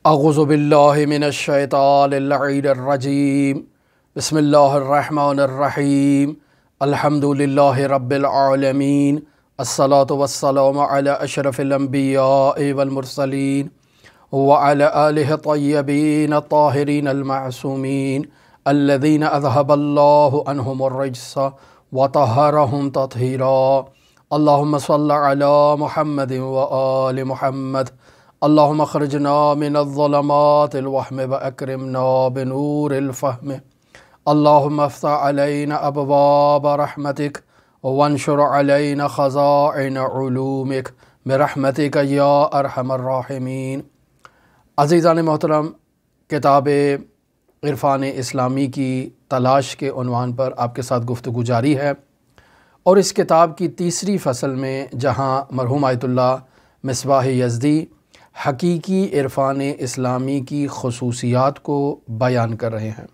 اعوذ باللہ من الشیطان اللعین الرجیم بسم اللہ الرحمن الرحیم الحمدللہ رب العالمین الصلاة والسلام علی اشرف الانبیاء والمرسلین وعلی آلہ طیبین الطاہرین المعصومین الذین اذہب اللہ عنہم الرجس وطہرہم تطہیرا اللہم صل علی محمد وآل محمد اللہم اخرجنا من الظلمات الوہم واکرمنا بنور الفہم اللہم افتح علینا ابواب رحمتک وانشر علینا خزائن علومک برحمتک یا ارحم الراحمین۔ عزیزان محترم، کتاب عرفان اسلامی کی تلاش کے عنوان پر آپ کے ساتھ گفتگو جاری ہے، اور اس کتاب کی تیسری فصل میں جہاں مرحوم آیت اللہ مصباح یزدی حقیقی عرفان اسلامی کی خصوصیات کو بیان کر رہے ہیں،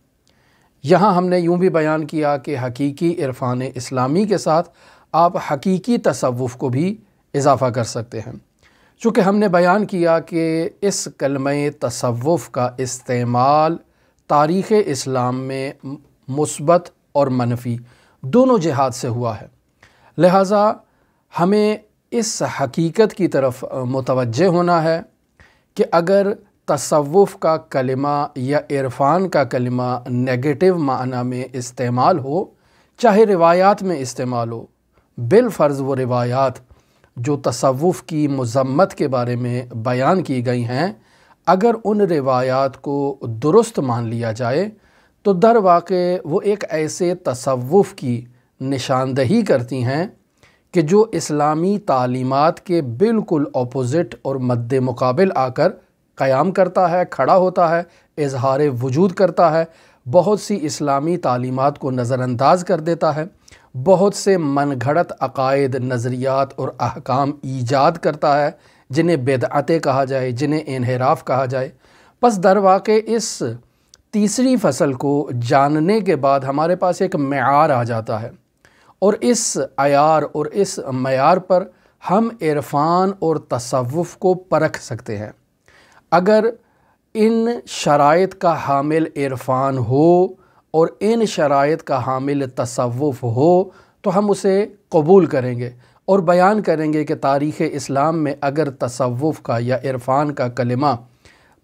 یہاں ہم نے یوں بھی بیان کیا کہ حقیقی عرفان اسلامی کے ساتھ آپ حقیقی تصوف کو بھی اضافہ کر سکتے ہیں، چونکہ ہم نے بیان کیا کہ اس کلمہ تصوف کا استعمال تاریخ اسلام میں مثبت اور منفی دونوں جہات سے ہوا ہے، لہٰذا ہمیں اس حقیقت کی طرف متوجہ ہونا ہے کہ اگر تصوف کا کلمہ یا عرفان کا کلمہ نیگیٹو معنی میں استعمال ہو، چاہے روایات میں استعمال ہو، بالفرض وہ روایات جو تصوف کی مذمت کے بارے میں بیان کی گئی ہیں، اگر ان روایات کو درست مان لیا جائے تو در واقع وہ ایک ایسے تصوف کی نشاندہی کرتی ہیں کہ جو اسلامی تعلیمات کے بالکل اپوزٹ اور مد مقابل آ کر قیام کرتا ہے، کھڑا ہوتا ہے، اظہار وجود کرتا ہے، بہت سی اسلامی تعلیمات کو نظر انداز کر دیتا ہے، بہت سے من گھڑت عقائد، نظریات اور احکام ایجاد کرتا ہے جنہیں بدعتیں کہا جائے، جنہیں انحراف کہا جائے۔ پس در واقع اس تیسری فصل کو جاننے کے بعد ہمارے پاس ایک معیار آ جاتا ہے، اور اس عیار اور اس معیار پر ہم عرفان اور تصوف کو پرکھ سکتے ہیں۔ اگر ان شرائط کا حامل عرفان ہو اور ان شرائط کا حامل تصوف ہو تو ہم اسے قبول کریں گے اور بیان کریں گے کہ تاریخ اسلام میں اگر تصوف کا یا عرفان کا کلمہ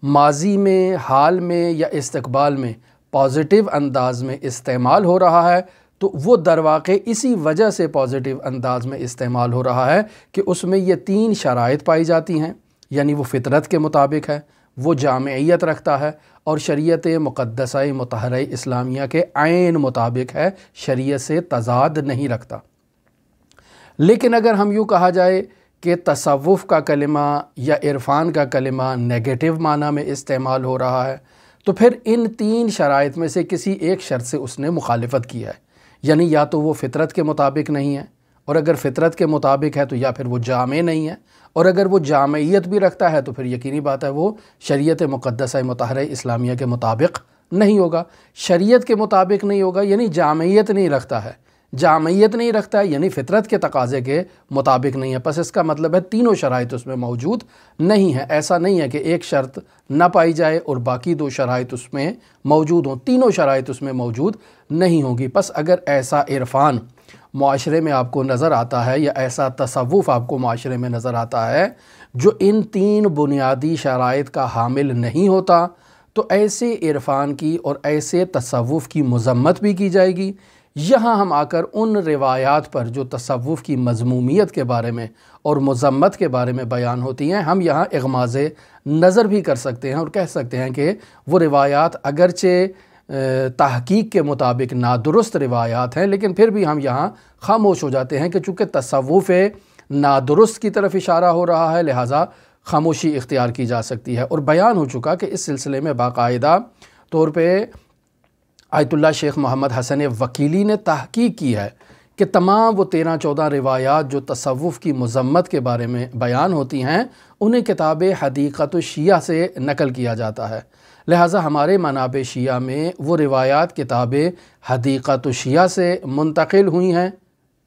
ماضی میں، حال میں یا استقبال میں پازیٹیو انداز میں استعمال ہو رہا ہے تو وہ در واقع اسی وجہ سے پازیٹیو انداز میں استعمال ہو رہا ہے کہ اس میں یہ تین شرائط پائی جاتی ہیں، یعنی وہ فطرت کے مطابق ہے، وہ جامعیت رکھتا ہے اور شریعت مقدسہ مطہرہ اسلامیہ کے عین مطابق ہے، شریعت سے تضاد نہیں رکھتا۔ لیکن اگر ہم یوں کہا جائے کہ تصوف کا کلمہ یا عرفان کا کلمہ نیگیٹو معنی میں استعمال ہو رہا ہے تو پھر ان تین شرائط میں سے کسی ایک شرط سے اس نے مخالفت کی ہے، یعنی یا تو وہ فطرت کے مطابق نہیں ہے، اور اگر فطرت کے مطابق ہے تو یا پھر وہ جامع نہیں ہے، اور اگر وہ جامعیت بھی رکھتا ہے تو پھر یقینی بات ہے وہ شریعت مقدسہ مطہرہ اسلامیہ کے مطابق نہیں ہوگا۔ شریعت کے مطابق نہیں ہوگا یعنی جامعیت نہیں رکھتا ہے، جامعیت نہیں رکھتا ہے یعنی فطرت کے تقاضے کے مطابق نہیں ہے، پس اس کا مطلب ہے تینوں شرائط اس میں موجود نہیں ہے۔ ایسا نہیں ہے کہ ایک شرط نہ پائی جائے اور باقی دو شرائط اس میں موجود ہوں، تینوں شرائط اس میں موجود نہیں ہوں گی۔ پس اگر ایسا عرفان معاشرے میں آپ کو نظر آتا ہے یا ایسا تصوف آپ کو معاشرے میں نظر آتا ہے جو ان تین بنیادی شرائط کا حامل نہیں ہوتا تو ایسے عرفان کی اور ایسے تصوف کی مذمت بھی کی جائے گی۔ یہاں ہم آ کر ان روایات پر جو تصوف کی مذمومیت کے بارے میں اور مذمت کے بارے میں بیان ہوتی ہیں، ہم یہاں اغماض نظر بھی کر سکتے ہیں اور کہہ سکتے ہیں کہ وہ روایات اگرچہ تحقیق کے مطابق نادرست روایات ہیں، لیکن پھر بھی ہم یہاں خاموش ہو جاتے ہیں کہ چونکہ تصوف نادرست کی طرف اشارہ ہو رہا ہے لہٰذا خاموشی اختیار کی جا سکتی ہے۔ اور بیان ہو چکا کہ اس سلسلے میں باقاعدہ طور پہ آیت اللہ شیخ محمد حسن وکیلی نے تحقیق کی ہے کہ تمام وہ 13-14 روایات جو تصوف کی مذمت کے بارے میں بیان ہوتی ہیں انہیں کتاب حدیقۃ الشیعہ سے نقل کیا جاتا ہے، لہٰذا ہمارے منابع شیعہ میں وہ روایات کتاب حدیقۃ الشیعہ سے منتقل ہوئی ہیں،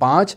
5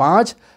5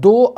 2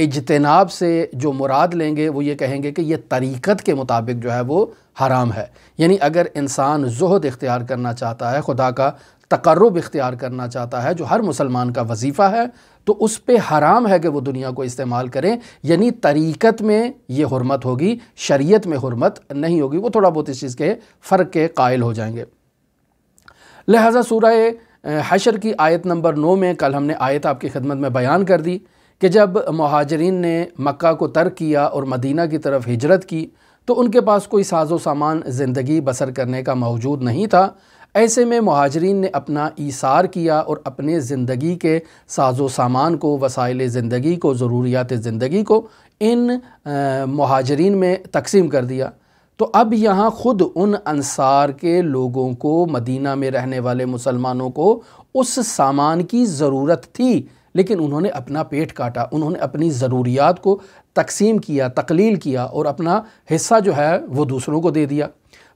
اجتناب سے جو مراد لیں گے وہ یہ کہیں گے کہ یہ طریقت کے مطابق جو ہے وہ حرام ہے۔ یعنی اگر انسان زہد اختیار کرنا چاہتا ہے، خدا کا تقرب اختیار کرنا چاہتا ہے، جو ہر مسلمان کا وظیفہ ہے، تو اس پہ حرام ہے کہ وہ دنیا کو استعمال کریں، یعنی طریقت میں یہ حرمت ہوگی، شریعت میں حرمت نہیں ہوگی۔ وہ تھوڑا بہت اس چیز کے فرق کے قائل ہو جائیں گے۔ لہٰذا سورہ حشر کی آیت نمبر 9 میں کل ہم نے آیت آپ کی خدمت میں بیان کر دی کہ جب مہاجرین نے مکہ کو ترک کیا اور مدینہ کی طرف ہجرت کی تو ان کے پاس کوئی ساز و سامان زندگی بسر کرنے کا موجود نہیں تھا۔ ایسے میں مہاجرین نے اپنا ایثار کیا اور اپنے زندگی کے ساز و سامان کو، وسائل زندگی کو، ضروریات زندگی کو ان مہاجرین میں تقسیم کر دیا۔ تو اب یہاں خود ان انصار کے لوگوں کو، مدینہ میں رہنے والے مسلمانوں کو اس سامان کی ضرورت تھی، لیکن انہوں نے اپنا پیٹ کاٹا، انہوں نے اپنی ضروریات کو تقسیم کیا، تقلیل کیا اور اپنا حصہ جو ہے وہ دوسروں کو دے دیا۔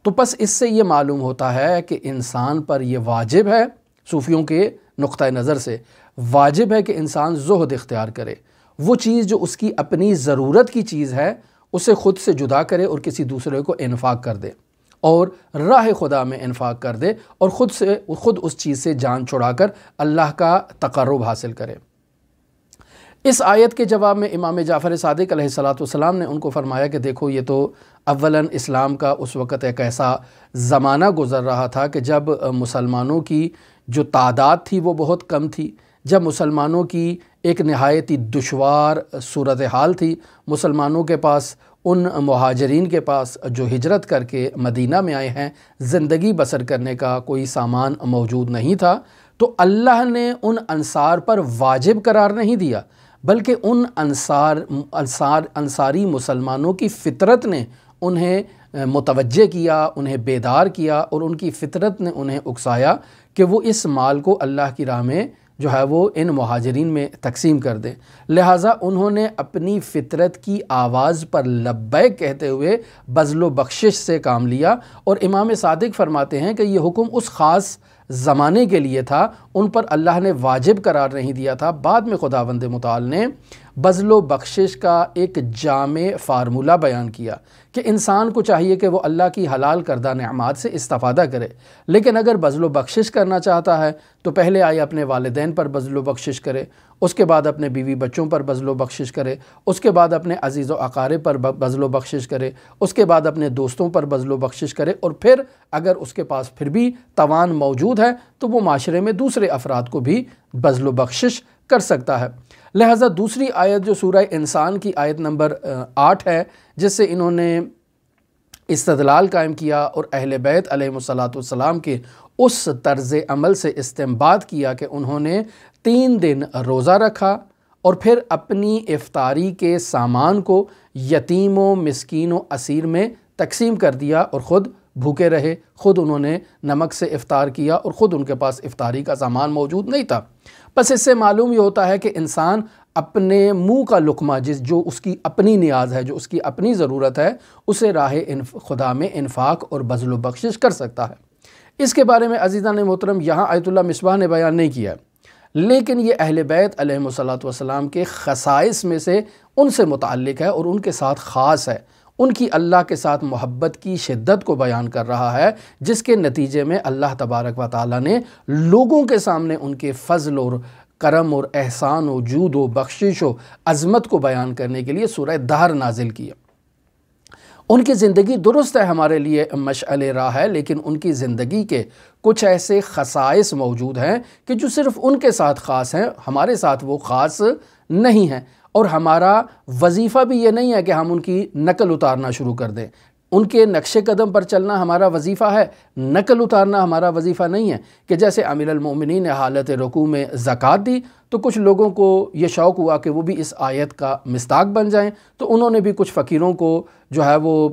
تو پس اس سے یہ معلوم ہوتا ہے کہ انسان پر یہ واجب ہے، صوفیوں کے نقطہ نظر سے واجب ہے کہ انسان زہد اختیار کرے، وہ چیز جو اس کی اپنی ضرورت کی چیز ہے اسے خود سے جدا کرے اور کسی دوسرے کو انفاق کر دے اور راہ خدا میں انفاق کر دے اور خود اس چیز سے جان چھڑا کر اللہ کا تقرب حاصل کرے۔ اس آیت کے جواب میں امام جعفر صادق علیہ السلام نے ان کو فرمایا کہ دیکھو، یہ تو اولاً اسلام کا اس وقت ایک ایسا زمانہ گزر رہا تھا کہ جب مسلمانوں کی جو تعداد تھی وہ بہت کم تھی، جب مسلمانوں کی ایک نہایت ہی دشوار صورتحال تھی، مسلمانوں کے پاس، ان مہاجرین کے پاس جو ہجرت کر کے مدینہ میں آئے ہیں، زندگی بسر کرنے کا کوئی سامان موجود نہیں تھا۔ تو اللہ نے ان انصار پر واجب قرار نہیں دیا، بلکہ ان انصاری مسلمانوں کی فطرت نے انہیں متوجہ کیا، انہیں بیدار کیا اور ان کی فطرت نے انہیں اکسایا کہ وہ اس مال کو اللہ کی راہ میں جو ہے وہ ان مہاجرین میں تقسیم کر دیں۔ لہٰذا انہوں نے اپنی فطرت کی آواز پر لبیک کہتے ہوئے بذل و بخشش سے کام لیا، اور امام صادق فرماتے ہیں کہ یہ حکم اس خاص زمانے کے لیے تھا، ان پر اللہ نے واجب قرار نہیں دیا تھا۔ بعد میں خداوند متعال نے بذل و بخشش کا ایک جامع فارمولہ بیان کیا کہ انسان کو چاہیے کہ وہ اللہ کی حلال کردہ نعمات سے استفادہ کرے، لیکن اگر بذل و بخشش کرنا چاہتا ہے تو پہلے آئے اپنے والدین پر بذل و بخشش کرے، اس کے بعد اپنے بیوی بچوں پر بذل و بخشش کرے، اس کے بعد اپنے عزیز و اقارب پر بذل و بخشش کرے، اس کے بعد اپنے دوستوں پر بذل و بخشش کرے، اور پھر اگر اس کے پاس پھر بھی توان موجود ہے تو وہ معاشرے میں دوسرے افراد کو بھی بذل و بخشش کر سکتا ہے۔ لہٰذا دوسری آیت جو سورہ انسان کی آیت نمبر 8 ہے، جس سے انہوں نے استدلال قائم کیا اور اہل بیت علیہ السلام کے اس طرز عمل سے استنباط کیا کہ انہوں نے 3 دن روزہ رکھا اور پھر اپنی افطاری کے سامان کو یتیموں، مسکینوں، اسیر میں تقسیم کر دیا اور خود بھوکے رہے، خود انہوں نے نمک سے افطار کیا اور خود ان کے پاس افطاری کا سامان موجود نہیں تھا۔ بس اس سے معلوم یہ ہوتا ہے کہ انسان اپنے منہ کا لقمہ جو اس کی اپنی نیاز ہے، جو اس کی اپنی ضرورت ہے، اسے راہ خدا میں انفاق اور بذل و بخشش کر سکتا ہے۔ اس کے بارے میں عزیزان محترم یہاں آیت اللہ مصباح نے بیان نہیں کیا، لیکن یہ اہل بیت علیہ السلام کے خصائص میں سے ان سے متعلق ہے اور ان کے ساتھ خاص ہے، ان کی اللہ کے ساتھ محبت کی شدت کو بیان کر رہا ہے، جس کے نتیجے میں اللہ تبارک و تعالیٰ نے لوگوں کے سامنے ان کے فضل اور کرم اور احسان و جود و بخشش و عظمت کو بیان کرنے کے لیے سورہ دہر نازل کیا۔ ان کی زندگی درست ہے، ہمارے لیے مشعل راہ ہے، لیکن ان کی زندگی کے کچھ ایسے خصائص موجود ہیں کہ جو صرف ان کے ساتھ خاص ہیں، ہمارے ساتھ وہ خاص نہیں ہیں، اور ہمارا وظیفہ بھی یہ نہیں ہے کہ ہم ان کی نقل اتارنا شروع کر دیں۔ ان کے نقش قدم پر چلنا ہمارا وظیفہ ہے، نقل اتارنا ہمارا وظیفہ نہیں ہے۔ کہ جیسے امیر المومنین نے حالت رکوع میں زکوٰۃ دی تو کچھ لوگوں کو یہ شوق ہوا کہ وہ بھی اس آیت کا مصداق بن جائیں، تو انہوں نے بھی کچھ فقیروں کو جو ہے وہ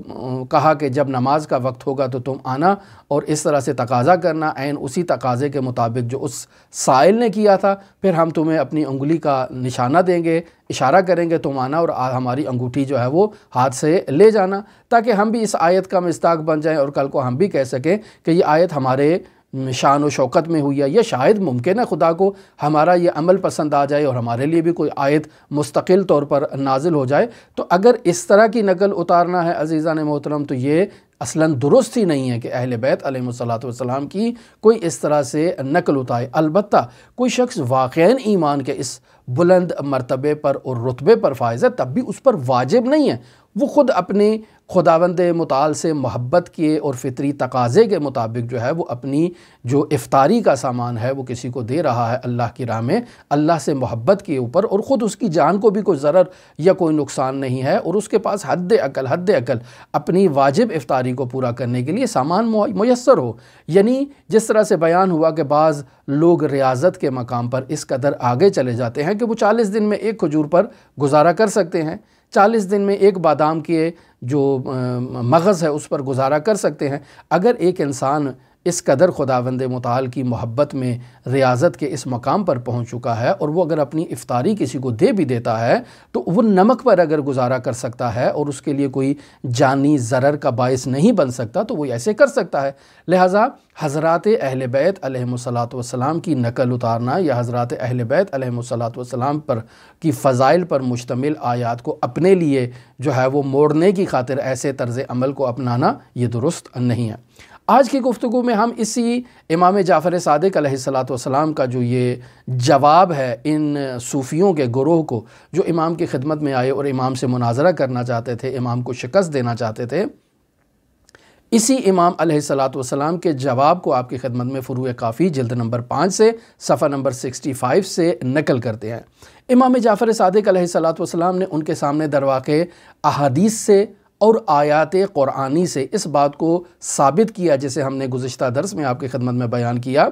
کہا کہ جب نماز کا وقت ہوگا تو تم آنا اور اس طرح سے تقاضا کرنا، عین اسی تقاضے کے مطابق جو اس سائل نے کیا تھا، پھر ہم تمہیں اپنی انگلی کا نشانہ دیں گے، اشارہ کریں گے، تم آنا اور ہماری انگوٹھی جو ہے وہ ہاتھ سے لے جانا، تاکہ ہم بھی اس آیت کا مصداق بن جائیں اور کل کو ہم بھی کہہ سکیں کہ یہ آیت ہمارے شان و شوکت میں ہوئی ہے، یا شاید ممکن ہے خدا کو ہمارا یہ عمل پسند آ جائے اور ہمارے لیے بھی کوئی آیت مستقل طور پر نازل ہو جائے۔ تو اگر اس طرح کی نقل اتارنا ہے عزیزان محترم تو یہ اصلاً درست ہی نہیں ہے کہ اہل بیت علیہ الصلوۃ والسلام کی کوئی اس طرح سے نقل اتائے۔ البتہ کوئی شخص واقعاً ایمان کے اس بلند مرتبے پر اور رتبے پر فائز ہے، تب بھی اس پر واجب نہیں ہے وہ خود اپنے خداوند متعال سے محبت کے اور فطری تقاضے کے مطابق جو ہے وہ اپنی جو افطاری کا سامان ہے وہ کسی کو دے رہا ہے اللہ کی راہ میں، اللہ سے محبت کے اوپر، اور خود اس کی جان کو بھی کوئی ضرر یا کوئی نقصان نہیں ہے، اور اس کے پاس حد عقل اپنی واجب افطاری کو پورا کرنے کے لیے سامان میسر ہو۔ یعنی جس طرح سے بیان ہوا کہ بعض لوگ ریاضت کے مقام پر اس قدر آگے چلے جاتے ہیں کہ وہ 40 دن میں ایک کھجور پر گزارا کر سکتے ہیں، 40 دن میں ایک بادام کے جو مغز ہے اس پر گزارا کر سکتے ہیں۔ اگر ایک انسان اس قدر خداوند متعال کی محبت میں ریاضت کے اس مقام پر پہنچ چکا ہے، اور وہ اگر اپنی افطاری کسی کو دے بھی دیتا ہے تو وہ نمک پر اگر گزارا کر سکتا ہے اور اس کے لیے کوئی جانی ضرر کا باعث نہیں بن سکتا تو وہ ایسے کر سکتا ہے۔ لہٰذا حضرات اہل بیت علیہم الصلوۃ والسلام کی نقل اتارنا یا حضرات اہل بیت علیہم الصلوۃ والسلام پر کی فضائل پر مشتمل آیات کو اپنے لیے جو ہے وہ موڑنے کی خاطر ایسے طرز عمل کو اپنانا یہ درست نہیں ہے۔ آج کی گفتگو میں ہم اسی امام جعفر صادق علیہ الصلوۃ والسلام کا جو یہ جواب ہے ان صوفیوں کے گروہ کو جو امام کی خدمت میں آئے اور امام سے مناظرہ کرنا چاہتے تھے، امام کو شکست دینا چاہتے تھے، اسی امام علیہ الصلوۃ والسلام کے جواب کو آپ کی خدمت میں فروع کافی جلد نمبر 5 سے صفحہ نمبر 65 سے نقل کرتے ہیں۔ امام جعفر صادق علیہ الصلوۃ والسلام نے ان کے سامنے درواقع احادیث سے اور آیات قرآنی سے اس بات کو ثابت کیا جسے ہم نے گزشتہ درس میں آپ کی خدمت میں بیان کیا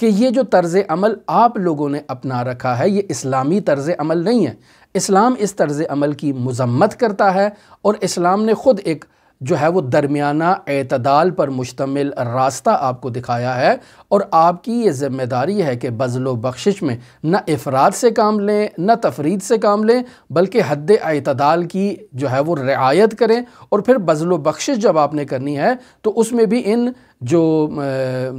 کہ یہ جو طرز عمل آپ لوگوں نے اپنا رکھا ہے یہ اسلامی طرز عمل نہیں ہے۔ اسلام اس طرز عمل کی مذمت کرتا ہے، اور اسلام نے خود ایک جو ہے وہ درمیانہ اعتدال پر مشتمل راستہ آپ کو دکھایا ہے، اور آپ کی یہ ذمہ داری ہے کہ بذل و بخشش میں نہ افراد سے کام لیں نہ تفرید سے کام لیں، بلکہ حد اعتدال کی جو ہے وہ رعایت کریں، اور پھر بذل و بخشش جب آپ نے کرنی ہے تو اس میں بھی ان جو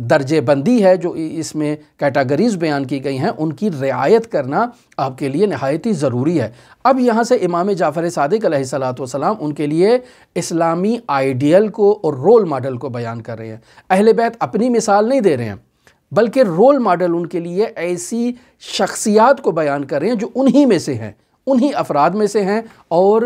درجے بندی ہے جو اس میں کیٹاگریز بیان کی گئی ہیں ان کی رعایت کرنا آپ کے لیے نہایت ہی ضروری ہے۔ اب یہاں سے امام جعفر صادق علیہ الصلوۃ والسلام ان کے لیے اسلامی آئیڈیل کو اور رول ماڈل کو بیان کر رہے ہیں۔ اہل بیت اپنی مثال نہیں دے رہے ہیں بلکہ رول ماڈل ان کے لیے ایسی شخصیات کو بیان کر رہے ہیں جو انہی میں سے ہیں، انہی افراد میں سے ہیں، اور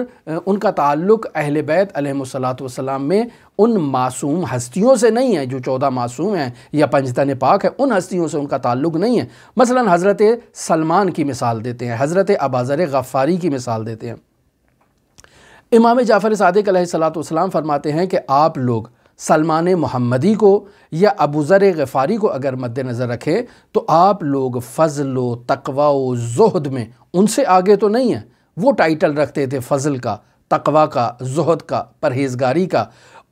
ان کا تعلق اہل بیت علیہ الصلوۃ والسلام میں ان معصوم ہستیوں سے نہیں ہے جو 14 معصوم ہیں یا 5 تن پاک ہیں، ان ہستیوں سے ان کا تعلق نہیں ہے۔ مثلا حضرت سلمان کی مثال دیتے ہیں، حضرت ابوذر غفاری کی مثال دیتے ہیں۔ امام جعفر صادق علیہ الصلوۃ والسلام فرماتے ہیں کہ آپ لوگ سلمان محمدی کو یا ابوذر غفاری کو اگر مد نظر رکھیں تو آپ لوگ فضل و تقوی و زہد میں ان سے آگے تو نہیں ہیں۔ وہ ٹائٹل رکھتے تھے فضل کا، تقوی کا، زہد کا، پرہیزگاری کا۔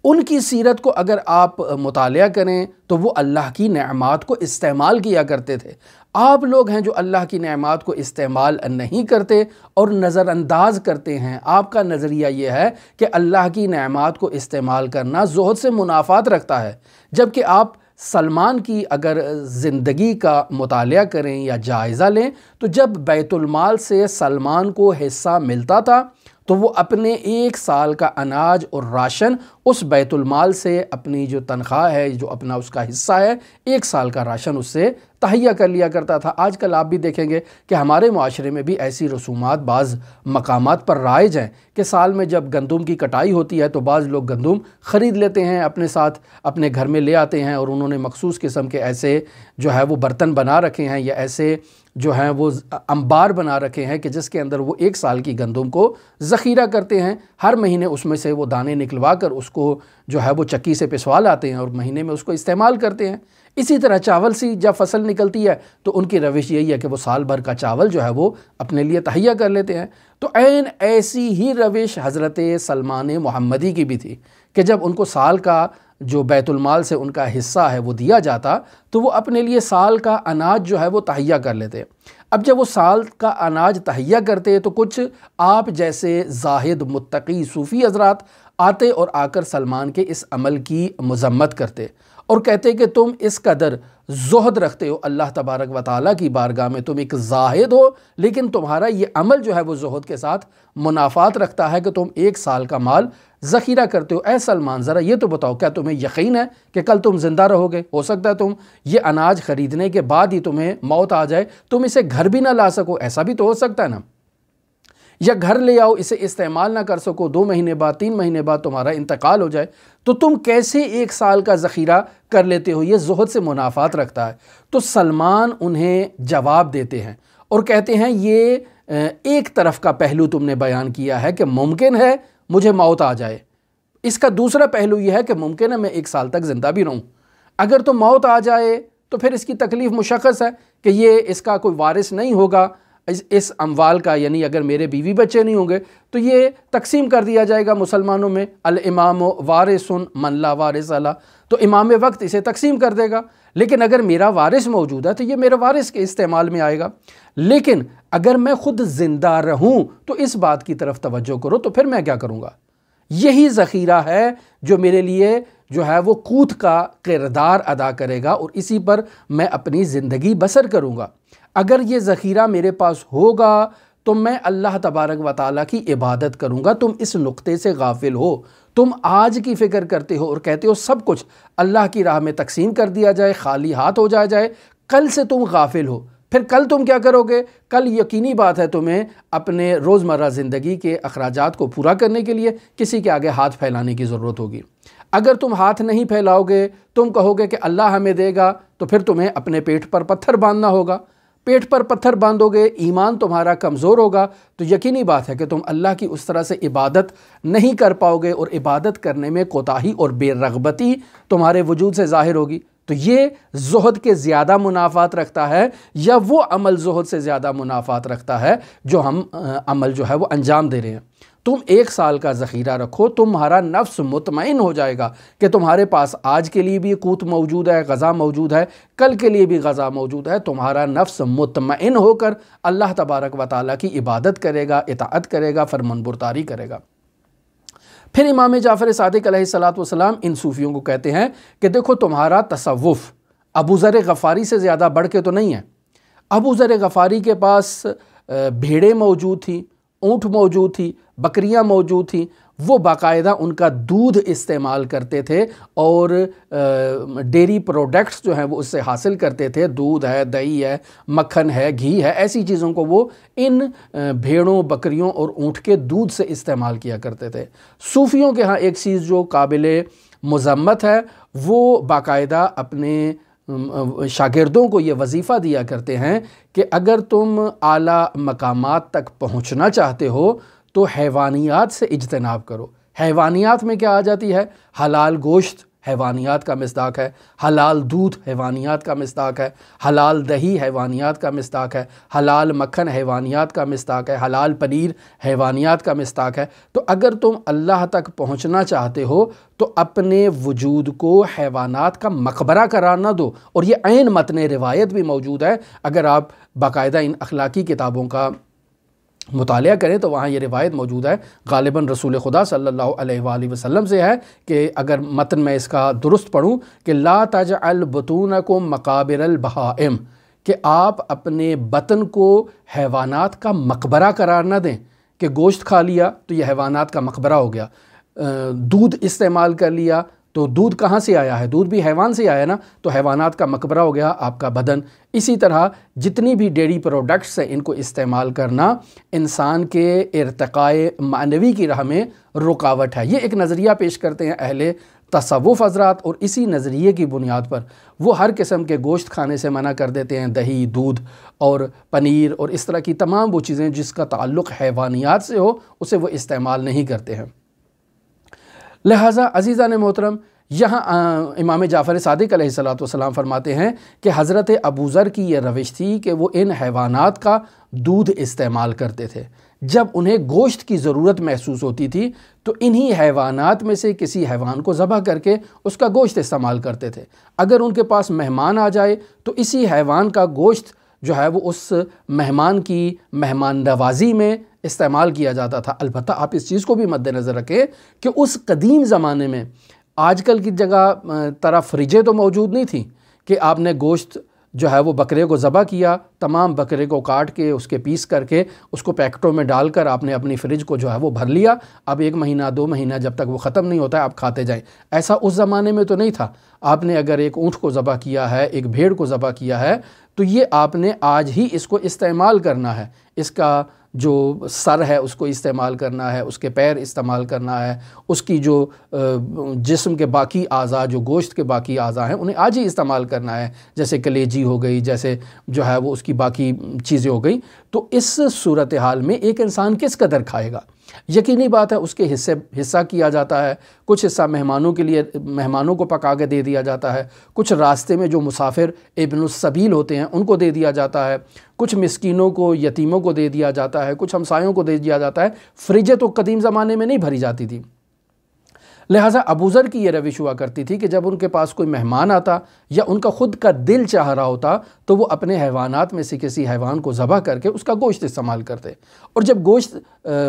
ان کی سیرت کو اگر آپ مطالعہ کریں تو وہ اللہ کی نعمات کو استعمال کیا کرتے تھے۔ آپ لوگ ہیں جو اللہ کی نعمات کو استعمال نہیں کرتے اور نظر انداز کرتے ہیں۔ آپ کا نظریہ یہ ہے کہ اللہ کی نعمات کو استعمال کرنا زہد سے منافات رکھتا ہے، جبکہ آپ سلمان کی اگر زندگی کا مطالعہ کریں یا جائزہ لیں تو جب بیت المال سے سلمان کو حصہ ملتا تھا تو وہ اپنے 1 سال کا اناج اور راشن اس بیت المال سے اپنی جو تنخواہ ہے، جو اپنا اس کا حصہ ہے، 1 سال کا راشن اس سے تہیہ کر لیا کرتا تھا۔ آج کل آپ بھی دیکھیں گے کہ ہمارے معاشرے میں بھی ایسی رسومات بعض مقامات پر رائج ہیں کہ سال میں جب گندم کی کٹائی ہوتی ہے تو بعض لوگ گندم خرید لیتے ہیں، اپنے ساتھ اپنے گھر میں لے آتے ہیں، اور انہوں نے مخصوص قسم کے ایسے جو ہے وہ برتن بنا رکھے ہیں یا ایسے جو ہیں وہ انبار بنا رکھے ہیں کہ جس کے اندر وہ 1 سال کی گندم کو ذخیرہ کرتے ہیں۔ ہر مہینے اس میں سے وہ دانے نکلوا کر اس کو جو ہے وہ چکی سے پسوا لاتے ہیں اور مہینے میں اس کو استعمال کرتے ہیں۔ اسی طرح چاول سی جب فصل نکلتی ہے تو ان کی روش یہی ہے کہ وہ سال بھر کا چاول جو ہے وہ اپنے لیے تہیہ کر لیتے ہیں۔ تو عین ایسی ہی روش حضرت سلمان محمدی کی بھی تھی کہ جب ان کو سال کا جو بیت المال سے ان کا حصہ ہے وہ دیا جاتا تو وہ اپنے لیے سال کا اناج جو ہے وہ تہیہ کر لیتے۔ اب جب وہ سال کا اناج تہیہ کرتے تو کچھ آپ جیسے زاہد متقی صوفی حضرات آتے اور آ کر سلمان کے اس عمل کی مذمت کرتے اور کہتے کہ تم اس قدر زہد رکھتے ہو اللہ تبارک و تعالیٰ کی بارگاہ میں، تم ایک زاہد ہو، لیکن تمہارا یہ عمل جو ہے وہ زہد کے ساتھ منافات رکھتا ہے کہ تم 1 سال کا مال ذخیرہ کرتے ہو۔ اے سلمان ذرا یہ تو بتاؤ، کیا تمہیں یقین ہے کہ کل تم زندہ رہو گے؟ ہو سکتا ہے تم یہ اناج خریدنے کے بعد ہی تمہیں موت آ جائے، تم اسے گھر بھی نہ لا سکو، ایسا بھی تو ہو سکتا ہے نا، یا گھر لے آؤ اسے استعمال نہ کر سکو، 2 مہینے بعد 3 مہینے بعد تمہارا انتقال ہو جائے، تو تم کیسے 1 سال کا ذخیرہ کر لیتے ہو؟ یہ زہد سے منافات رکھتا ہے۔ تو سلمان انہیں جواب دیتے ہیں اور کہتے ہیں یہ ایک طرف کا پہلو تم نے بیان کیا ہے کہ ممکن ہے مجھے موت آ جائے، اس کا دوسرا پہلو یہ ہے کہ ممکن ہے میں 1 سال تک زندہ بھی رہوں۔ اگر تو موت آ جائے تو پھر اس کی تکلیف مشخص ہے کہ یہ اس کا کوئی وارث نہیں ہوگا اس اموال کا، یعنی اگر میرے بیوی بچے نہیں ہوں گے تو یہ تقسیم کر دیا جائے گا مسلمانوں میں، الامام وارث من لا وارث لہ، تو امام وقت اسے تقسیم کر دے گا۔ لیکن اگر میرا وارث موجود ہے تو یہ میرا وارث کے استعمال میں آئے گا۔ لیکن اگر میں خود زندہ رہوں تو اس بات کی طرف توجہ کرو، تو پھر میں کیا کروں گا؟ یہی ذخیرہ ہے جو میرے لیے جو ہے وہ قوت کا کردار ادا کرے گا، اور اسی پر میں اپنی زندگی بسر کروں گا۔ اگر یہ ذخیرہ میرے پاس ہوگا تو میں اللہ تبارک و تعالیٰ کی عبادت کروں گا۔ تم اس نقطے سے غافل ہو، تم آج کی فکر کرتے ہو اور کہتے ہو سب کچھ اللہ کی راہ میں تقسیم کر دیا جائے، خالی ہاتھ ہو جائے، کل سے تم غافل ہو۔ پھر کل تم کیا کرو گے؟ کل یقینی بات ہے تمہیں اپنے روزمرہ زندگی کے اخراجات کو پورا کرنے کے لیے کسی کے آگے ہاتھ پھیلانے کی ضرورت ہوگی۔ اگر تم ہاتھ نہیں پھیلاؤ گے، تم کہو گے کہ اللہ ہمیں دے گا، تو پھر تمہیں اپنے پیٹ پر پتھر باندھنا ہوگا۔ پیٹ پر پتھر باندھو گے، ایمان تمہارا کمزور ہوگا، تو یقینی بات ہے کہ تم اللہ کی اس طرح سے عبادت نہیں کر پاؤ گے، اور عبادت کرنے میں کوتاہی اور بے رغبتی تمہارے وجود سے ظاہر ہوگی۔ تو یہ زہد کے زیادہ منافات رکھتا ہے، یا وہ عمل زہد سے زیادہ منافات رکھتا ہے جو ہم عمل جو ہے وہ انجام دے رہے ہیں؟ تم 1 سال کا ذخیرہ رکھو، تمہارا نفس مطمئن ہو جائے گا کہ تمہارے پاس آج کے لیے بھی قوت موجود ہے، غذا موجود ہے، کل کے لیے بھی غذا موجود ہے۔ تمہارا نفس مطمئن ہو کر اللہ تبارک و تعالیٰ کی عبادت کرے گا، اطاعت کرے گا، فرمانبرداری کرے گا۔ پھر امام جعفر صادق علیہ السلام ان صوفیوں کو کہتے ہیں کہ دیکھو تمہارا تصوف ابو ذر غفاری سے زیادہ بڑھ کے تو نہیں ہے۔ ابو ذر غفاری کے پاس بھیڑیں موجود تھیں، اونٹ موجود تھی، بکریاں موجود تھیں، وہ باقاعدہ ان کا دودھ استعمال کرتے تھے، اور ڈیری پروڈکٹس جو ہیں وہ اس سے حاصل کرتے تھے، دودھ ہے، دہی ہے، مکھن ہے، گھی ہے، ایسی چیزوں کو وہ ان بھیڑوں، بکریوں اور اونٹ کے دودھ سے استعمال کیا کرتے تھے۔ صوفیوں کے ہاں ایک چیز جو قابل مذمت ہے، وہ باقاعدہ اپنے شاگردوں کو یہ وظیفہ دیا کرتے ہیں کہ اگر تم اعلیٰ مقامات تک پہنچنا چاہتے ہو تو حیوانیات سے اجتناب کرو۔ حیوانیات میں کیا آ جاتی ہے؟ حلال گوشت حیوانیات کا مصداق ہے، حلال دودھ حیوانیات کا مصداق ہے، حلال دہی حیوانیات کا مصداق ہے، حلال مکھن حیوانیات کا مصداق ہے، حلال پنیر حیوانیات کا مصداق ہے۔ تو اگر تم اللہ تک پہنچنا چاہتے ہو تو اپنے وجود کو حیوانات کا مقبرہ قرار نہ دو، اور یہ عین متن روایت بھی موجود ہے۔ اگر آپ باقاعدہ ان اخلاقی کتابوں کا مطالعہ کریں تو وہاں یہ روایت موجود ہے، غالباً رسول خدا صلی اللہ علیہ وآلہ وسلم سے ہے، کہ اگر متن میں اس کا درست پڑھوں کہ لا تجعل بطونکم مقابر البہائم، کہ آپ اپنے بطن کو حیوانات کا مقبرہ قرار نہ دیں، کہ گوشت کھا لیا تو یہ حیوانات کا مقبرہ ہو گیا، دودھ استعمال کر لیا تو دودھ کہاں سے آیا ہے؟ دودھ بھی حیوان سے آیا نا، تو حیوانات کا مقبرہ ہو گیا آپ کا بدن۔ اسی طرح جتنی بھی ڈیری پروڈکٹس ہیں ان کو استعمال کرنا انسان کے ارتقاء معنوی کی راہ میں رکاوٹ ہے۔ یہ ایک نظریہ پیش کرتے ہیں اہل تصوف حضرات، اور اسی نظریے کی بنیاد پر وہ ہر قسم کے گوشت کھانے سے منع کر دیتے ہیں، دہی، دودھ اور پنیر اور اس طرح کی تمام وہ چیزیں جس کا تعلق حیوانیات سے ہو اسے وہ استعمال نہیں کرتے ہیں۔ لہٰذا عزیزان محترم، یہاں امام جعفر صادق علیہ السلام فرماتے ہیں کہ حضرت ابو ذر کی یہ روش تھی کہ وہ ان حیوانات کا دودھ استعمال کرتے تھے۔ جب انہیں گوشت کی ضرورت محسوس ہوتی تھی تو انہی حیوانات میں سے کسی حیوان کو ذبح کر کے اس کا گوشت استعمال کرتے تھے۔ اگر ان کے پاس مہمان آ جائے تو اسی حیوان کا گوشت جو ہے وہ اس مہمان کی مہمان نوازی میں استعمال کیا جاتا تھا۔ البتہ آپ اس چیز کو بھی مد نظر رکھیں کہ اس قدیم زمانے میں آج کل کی جگہ طرح فریجیں تو موجود نہیں تھیں کہ آپ نے گوشت جو ہے وہ بکرے کو ذبح کیا، تمام بکرے کو کاٹ کے اس کے پیس کر کے اس کو پیکٹوں میں ڈال کر آپ نے اپنی فریج کو جو ہے وہ بھر لیا، اب 1 مہینہ 2 مہینہ جب تک وہ ختم نہیں ہوتا ہے آپ کھاتے جائیں۔ ایسا اس زمانے میں تو نہیں تھا۔ آپ نے اگر ایک اونٹ کو ذبح کیا ہے، ایک بھیڑ کو ذبح کیا ہے، تو یہ آپ نے آج ہی اس کو استعمال کرنا ہے، اس کا جو سر ہے اس کو استعمال کرنا ہے، اس کے پیر استعمال کرنا ہے، اس کی جو جسم کے باقی اعضاء، جو گوشت کے باقی اعضاء ہیں انہیں آج ہی استعمال کرنا ہے، جیسے کلیجی ہو گئی، جیسے جو ہے وہ اس کی باقی چیزیں ہو گئی۔ تو اس صورتحال میں ایک انسان کس قدر کھائے گا؟ یقینی بات ہے اس کے حصہ کیا جاتا ہے، کچھ حصہ مہمانوں کو پکا کے دے دیا جاتا ہے، کچھ راستے میں جو مسافر ابن السبیل ہوتے ہیں ان کو دے دیا جاتا ہے، کچھ مسکینوں کو، یتیموں کو دے دیا جاتا ہے، کچھ ہمسایوں کو دے دیا جاتا ہے۔ فریجیں تو قدیم زمانے میں نہیں بھری جاتی تھی، لہٰذا ابو ذر کی یہ روش ہوا کرتی تھی کہ جب ان کے پاس کوئی مہمان آتا یا ان کا خود کا دل چاہ رہا ہوتا تو وہ اپنے حیوانات میں سے کسی حیوان کو ذبح کر کے اس کا گوشت استعمال کرتے، اور جب گوشت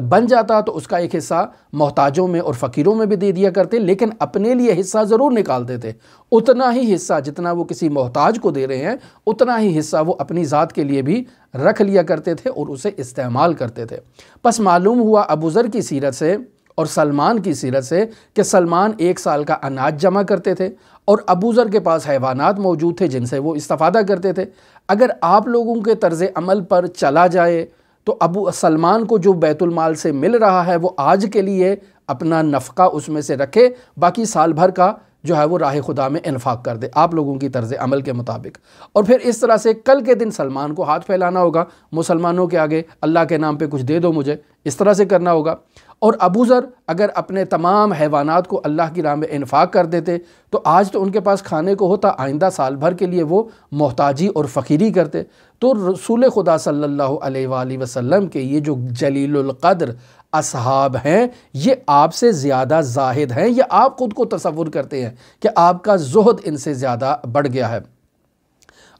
بن جاتا تو اس کا ایک حصہ محتاجوں میں اور فقیروں میں بھی دے دیا کرتے، لیکن اپنے لیے حصہ ضرور نکالتے تھے، اتنا ہی حصہ جتنا وہ کسی محتاج کو دے رہے ہیں اتنا ہی حصہ وہ اپنی ذات کے لیے بھی رکھ لیا کرتے تھے اور اسے استعمال کرتے تھے۔ پس معلوم ہوا ابو ذر کی سیرت سے اور سلمان کی سیرت سے کہ سلمان 1 سال کا اناج جمع کرتے تھے اور ابو ذر کے پاس حیوانات موجود تھے جن سے وہ استفادہ کرتے تھے۔ اگر آپ لوگوں کے طرز عمل پر چلا جائے تو سلمان کو جو بیت المال سے مل رہا ہے وہ آج کے لیے اپنا نفقہ اس میں سے رکھے، باقی سال بھر کا جو ہے وہ راہ خدا میں انفاق کر دے آپ لوگوں کی طرز عمل کے مطابق۔ اور پھر اس طرح سے کل کے دن سلمان کو ہاتھ پھیلانا ہوگا مسلمانوں کے آگے، اللہ کے نام پہ کچھ دے دو مجھے، اس طرح سے کرنا ہوگا۔ اور ابو ذر اگر اپنے تمام حیوانات کو اللہ کی راہ میں انفاق کر دیتے تو آج تو ان کے پاس کھانے کو ہوتا، آئندہ سال بھر کے لیے وہ محتاجی اور فقیری کرتے۔ تو رسول خدا صلی اللہ علیہ وآلہ وسلم کے یہ جو جلیل القدر اصحاب ہیں یہ آپ سے زیادہ زاہد ہیں، یا آپ خود کو تصور کرتے ہیں کہ آپ کا زہد ان سے زیادہ بڑھ گیا ہے؟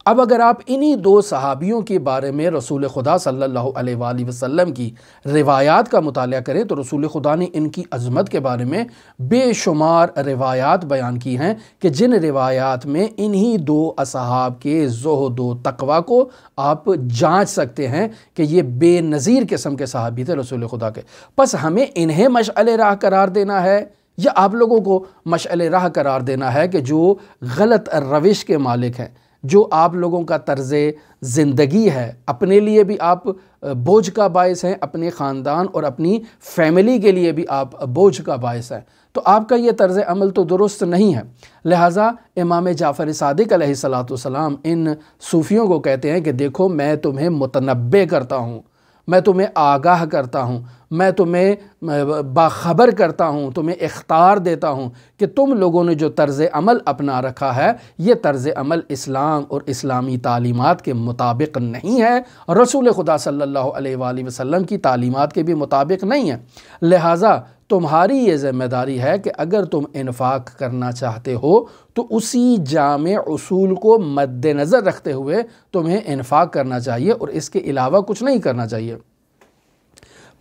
اب اگر آپ انہی 2 صحابیوں کے بارے میں رسول خدا صلی اللہ علیہ وآلہ وسلم کی روایات کا مطالعہ کریں تو رسول خدا نے ان کی عظمت کے بارے میں بے شمار روایات بیان کی ہیں کہ جن روایات میں انہی 2 اصحاب کے زہد و تقوی کو آپ جانچ سکتے ہیں کہ یہ بے نظیر قسم کے صحابی تھے رسول خدا کے۔ پس ہمیں انہیں مشعل راہ قرار دینا ہے یا آپ لوگوں کو مشعل راہ قرار دینا ہے کہ جو غلط روش کے مالک ہیں، جو آپ لوگوں کا طرز زندگی ہے، اپنے لیے بھی آپ بوجھ کا باعث ہیں، اپنے خاندان اور اپنی فیملی کے لیے بھی آپ بوجھ کا باعث ہیں، تو آپ کا یہ طرز عمل تو درست نہیں ہے۔ لہٰذا امام جعفر صادق علیہ السلام ان صوفیوں کو کہتے ہیں کہ دیکھو میں تمہیں متنبع کرتا ہوں، میں تمہیں آگاہ کرتا ہوں، میں تمہیں باخبر کرتا ہوں، تمہیں اختار دیتا ہوں کہ تم لوگوں نے جو طرز عمل اپنا رکھا ہے یہ طرز عمل اسلام اور اسلامی تعلیمات کے مطابق نہیں ہے، رسول خدا صلی اللہ علیہ وآلہ وسلم کی تعلیمات کے بھی مطابق نہیں ہے۔ لہٰذا تمہاری یہ ذمہ داری ہے کہ اگر تم انفاق کرنا چاہتے ہو تو اسی جامع اصول کو مد نظر رکھتے ہوئے تمہیں انفاق کرنا چاہیے اور اس کے علاوہ کچھ نہیں کرنا چاہیے۔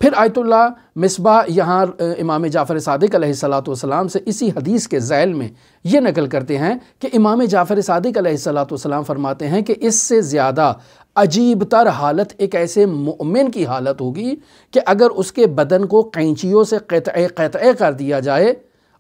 پھر آیت اللہ مصباح یہاں امام جعفر صادق علیہ السلام سے اسی حدیث کے ذیل میں یہ نقل کرتے ہیں کہ امام جعفر صادق علیہ السلام فرماتے ہیں کہ اس سے زیادہ عجیب تر حالت ایک ایسے مومن کی حالت ہوگی کہ اگر اس کے بدن کو قینچیوں سے قطعے کر دیا جائے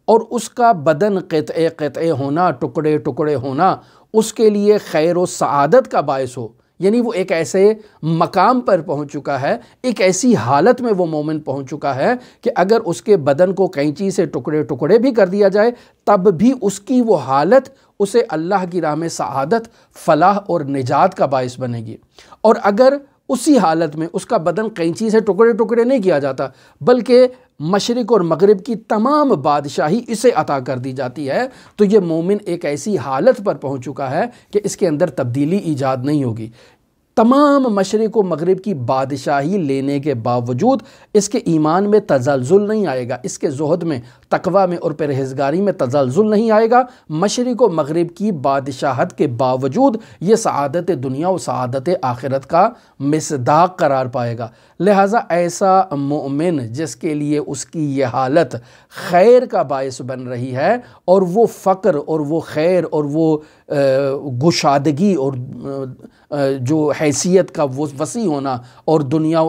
اور اس کا بدن قطعے ہونا، ٹکڑے ٹکڑے ہونا اس کے لیے خیر و سعادت کا باعث ہو، یعنی وہ ایک ایسے مقام پر پہنچ چکا ہے، ایک ایسی حالت میں وہ مومن پہنچ چکا ہے کہ اگر اس کے بدن کو قینچی سے ٹکڑے ٹکڑے بھی کر دیا جائے تب بھی اس کی وہ حالت اسے اللہ کی راہ میں سعادت، فلاح اور نجات کا باعث بنے گی۔ اور اگر اسی حالت میں اس کا بدن قینچی سے ٹکڑے ٹکڑے نہیں کیا جاتا بلکہ مشرق اور مغرب کی تمام بادشاہی اسے عطا کر دی جاتی ہے تو یہ مومن ایک ایسی حالت پر پہنچ چکا ہے کہ اس کے اندر تبدیلی ایجاد نہیں ہوگی۔ تمام مشرق و مغرب کی بادشاہی لینے کے باوجود اس کے ایمان میں تزلزل نہیں آئے گا، اس کے زہد میں، تقوی میں اور پرہیزگاری میں تزلزل نہیں آئے گا، مشرق و مغرب کی بادشاہت کے باوجود یہ سعادت دنیا و سعادت آخرت کا مصداق قرار پائے گا۔ لہٰذا ایسا مومن جس کے لیے اس کی یہ حالت خیر کا باعث بن رہی ہے، اور وہ فقر اور وہ خیر اور وہ گشادگی اور جو حیثیت کا وہ وسیع ہونا اور دنیا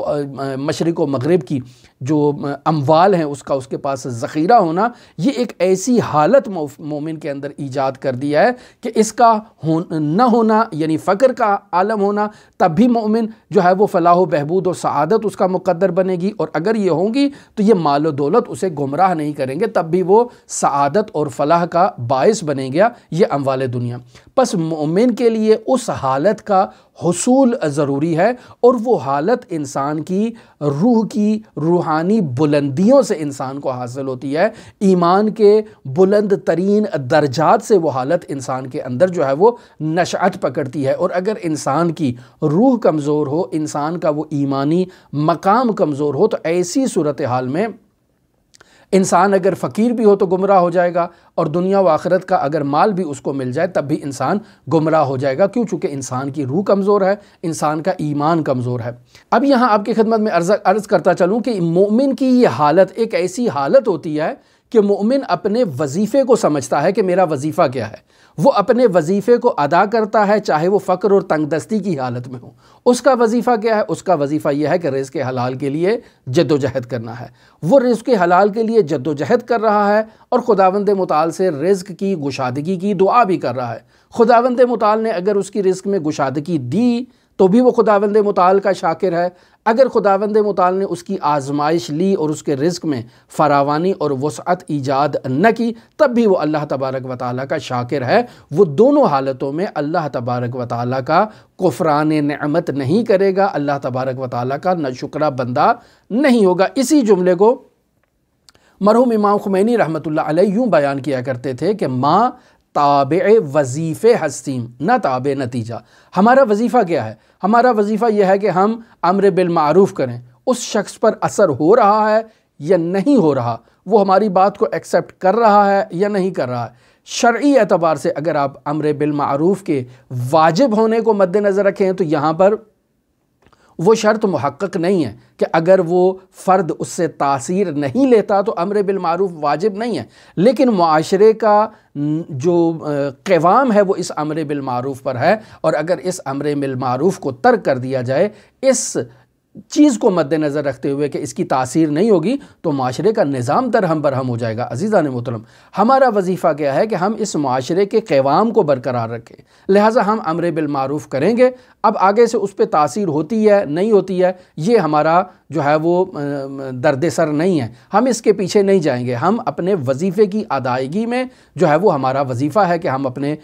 مشرق و مغرب کی جو اموال ہیں اس کا اس کے پاس ذخیرہ ہونا، یہ ایک ایسی حالت مومن کے اندر ایجاد کر دیا ہے کہ اس کا نہ ہونا یعنی فقر کا عالم ہونا، تب بھی مومن جو ہے وہ فلاح و بہبود اور سعادت اس کا مقدر بنے گی، اور اگر یہ ہوں گی تو یہ مال و دولت اسے گمراہ نہیں کریں گے، تب بھی وہ سعادت اور فلاح کا باعث بنے گا یہ اموال دنیا۔ پس مومن کے لیے اس حالت کا حصول ضروری ہے، اور وہ حالت انسان کی روح کی روحانی بلندیوں سے انسان کو حاصل ہوتی ہے، ایمان کے بلند ترین درجات سے وہ حالت انسان کے اندر جو ہے وہ نشأت پکڑتی ہے۔ اور اگر انسان کی روح کمزور ہو، انسان کا وہ ایمانی مقام کمزور ہو، تو ایسی صورتحال میں انسان اگر فقیر بھی ہو تو گمراہ ہو جائے گا، اور دنیا و آخرت کا اگر مال بھی اس کو مل جائے تب بھی انسان گمراہ ہو جائے گا، کیوں؟ چونکہ انسان کی روح کمزور ہے، انسان کا ایمان کمزور ہے۔ اب یہاں آپ کی خدمت میں عرض کرتا چلوں کہ مومن کی یہ حالت ایک ایسی حالت ہوتی ہے کہ مومن اپنے وظیفے کو سمجھتا ہے کہ میرا وظیفہ کیا ہے، وہ اپنے وظیفے کو ادا کرتا ہے، چاہے وہ فقر اور تنگ دستی کی حالت میں ہو۔ اس کا وظیفہ کیا ہے؟ اس کا وظیفہ یہ ہے کہ رزق حلال کے لیے جد و جہد کرنا ہے۔ وہ رزق حلال کے لیے جد و جہد کر رہا ہے، اور خداوند متعال سے رزق کی گشادگی کی دعا بھی کر رہا ہے۔ خداوند متعال نے اگر اس کی رزق میں گشادگی دی تو بھی وہ خداوند متعال کا شاکر ہے، اگر خداوند متعال نے اس کی آزمائش لی اور اس کے رزق میں فراوانی اور وسعت ایجاد نہ کی تب بھی وہ اللہ تبارک و تعالیٰ کا شاکر ہے۔ وہ دونوں حالتوں میں اللہ تبارک و تعالیٰ کا کفران نعمت نہیں کرے گا، اللہ تبارک و تعالیٰ کا ناشکرہ بندہ نہیں ہوگا۔ اسی جملے کو مرحوم امام خمینی رحمۃ اللہ علیہ یوں بیان کیا کرتے تھے کہ ماں تابع وظیفے ہستیم نہ تابع نتیجہ۔ ہمارا وظیفہ کیا ہے؟ ہمارا وظیفہ یہ ہے کہ ہم امر بالمعروف کریں، اس شخص پر اثر ہو رہا ہے یا نہیں ہو رہا، وہ ہماری بات کو ایکسیپٹ کر رہا ہے یا نہیں کر رہا ہے۔ شرعی اعتبار سے اگر آپ امر بالمعروف کے واجب ہونے کو مد نظر رکھیں تو یہاں پر وہ شرط محقق نہیں ہے کہ اگر وہ فرد اس سے تاثیر نہیں لیتا تو امر بالمعروف واجب نہیں ہے، لیکن معاشرے کا جو قوام ہے وہ اس امر بالمعروف پر ہے، اور اگر اس امر بالمعروف کو ترک کر دیا جائے اس چیز کو مد نظر رکھتے ہوئے کہ اس کی تاثیر نہیں ہوگی تو معاشرے کا نظام درہم برہم ہو جائے گا۔ عزیزان محترم، ہمارا وظیفہ کیا ہے کہ ہم اس معاشرے کے قوام کو برقرار رکھیں، لہٰذا ہم امر بالمعروف کریں گے۔ اب آگے سے اس پہ تاثیر ہوتی ہے نہیں ہوتی ہے یہ ہمارا جو ہے وہ درد سر نہیں ہے، ہم اس کے پیچھے نہیں جائیں گے۔ ہم اپنے وظیفے کی ادائیگی میں جو ہے وہ ہمارا وظیفہ ہے کہ ہم اپنے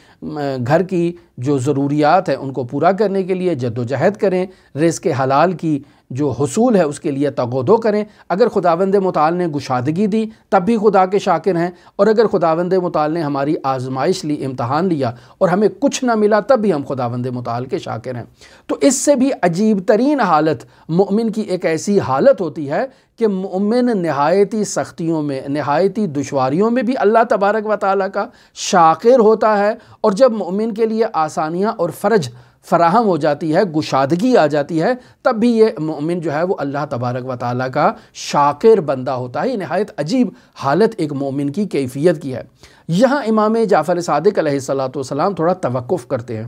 گھر کی جو ضروریات ہیں ان کو پورا کرنے کے لیے جد و جہد کریں، رزق حلال کی جو حصول ہے اس کے لیے تغودو کریں۔ اگر خداوند متعال نے گشادگی دی تب بھی خدا کے شاکر ہیں، اور اگر خداوند متعال نے ہماری آزمائش لی، امتحان لیا اور ہمیں کچھ نہ ملا تب بھی ہم خداوند متعال کے شاکر ہیں۔ تو اس سے بھی عجیب ترین حالت مومن کی ایک ایسی حالت ہوتی ہے کہ مومن نہایتی سختیوں میں، نہایتی دشواریوں میں بھی اللہ تبارک و تعالیٰ کا شاکر ہوتا ہے، اور جب مومن کے لیے آسانیاں اور فرج فراہم ہو جاتی ہے، گشادگی آ جاتی ہے، تب بھی یہ مومن جو ہے وہ اللہ تبارک و تعالیٰ کا شاکر بندہ ہوتا ہے۔ یہ نہایت عجیب حالت ایک مومن کی کیفیت کی ہے۔ یہاں امام جعفر صادق علیہ السلام تھوڑا توقف کرتے ہیں،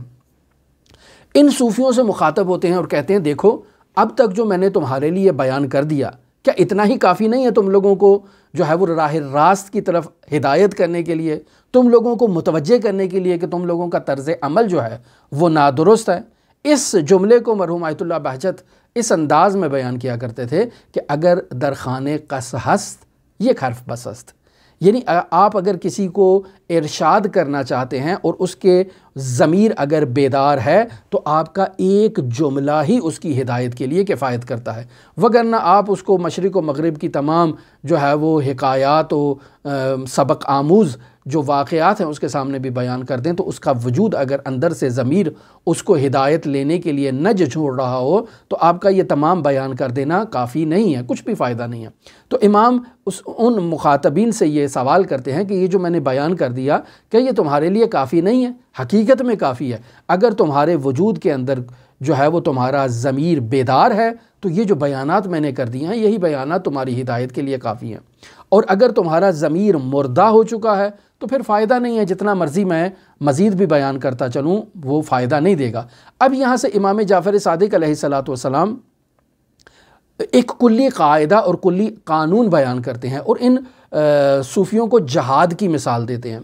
ان صوفیوں سے مخاطب ہوتے ہیں اور کہتے ہیں دیکھو اب تک جو میں نے تمہارے لیے بیان کر دیا، کیا اتنا ہی کافی نہیں ہے تم لوگوں کو جو ہے وہ راہ راست کی طرف ہدایت کرنے کے لیے، تم لوگوں کو متوجہ کرنے کے لیے کہ تم لوگوں کا طرز عمل جو ہے وہ نادرست ہے؟ اس جملے کو مرحوم آیت اللہ بہجت اس انداز میں بیان کیا کرتے تھے کہ اگر درخانے قص ہست یہ حرف بس است، یعنی آپ اگر کسی کو ارشاد کرنا چاہتے ہیں اور اس کے ضمیر اگر بیدار ہے تو آپ کا ایک جملہ ہی اس کی ہدایت کے لیے کفایت کرتا ہے، وگرنہ آپ اس کو مشرق و مغرب کی تمام جو ہے وہ حکایات و سبق آموز جو واقعات ہیں اس کے سامنے بھی بیان کر دیں تو اس کا وجود اگر اندر سے ضمیر اس کو ہدایت لینے کے لیے نہ جھوڑ رہا ہو تو آپ کا یہ تمام بیان کر دینا کافی نہیں ہے، کچھ بھی فائدہ نہیں ہے۔ تو امام ان مخاطبین سے یہ سوال کرتے ہیں کہ یہ جو میں نے بیان کر دیا کہ یہ تمہارے لیے کافی نہیں ہے؟ حقیقت میں کافی ہے۔ اگر تمہارے وجود کے اندر جو ہے وہ تمہارا ضمیر بیدار ہے تو یہ جو بیانات میں نے کر دیے ہیں یہی بیانات تمہاری ہدایت کے لیے کافی ہیں، اور اگر تمہارا ضمیر مردہ ہو چکا ہے تو پھر فائدہ نہیں ہے، جتنا مرضی میں مزید بھی بیان کرتا چلوں وہ فائدہ نہیں دے گا۔ اب یہاں سے امام جعفر صادق علیہ السلام ایک کلی قاعدہ اور کلی قانون بیان کرتے ہیں، اور ان صوفیوں کو جہاد کی مثال دیتے ہیں۔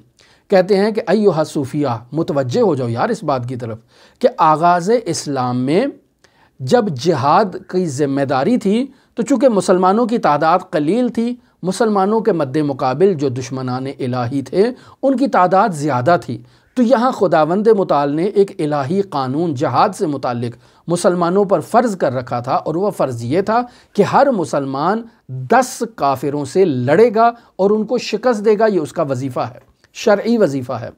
کہتے ہیں کہ ایھا صوفیہ، متوجہ ہو جاؤ یار اس بات کی طرف کہ آغاز اسلام میں جب جہاد کی ذمہ داری تھی تو چونکہ مسلمانوں کی تعداد قلیل تھی، مسلمانوں کے مد مقابل جو دشمنان الہی تھے ان کی تعداد زیادہ تھی، تو یہاں خداوند متعال نے ایک الہی قانون جہاد سے متعلق مسلمانوں پر فرض کر رکھا تھا، اور وہ فرض یہ تھا کہ ہر مسلمان 10 کافروں سے لڑے گا اور ان کو شکست دے گا، یہ اس کا وظیفہ ہے، شرعی وظیفہ ہے،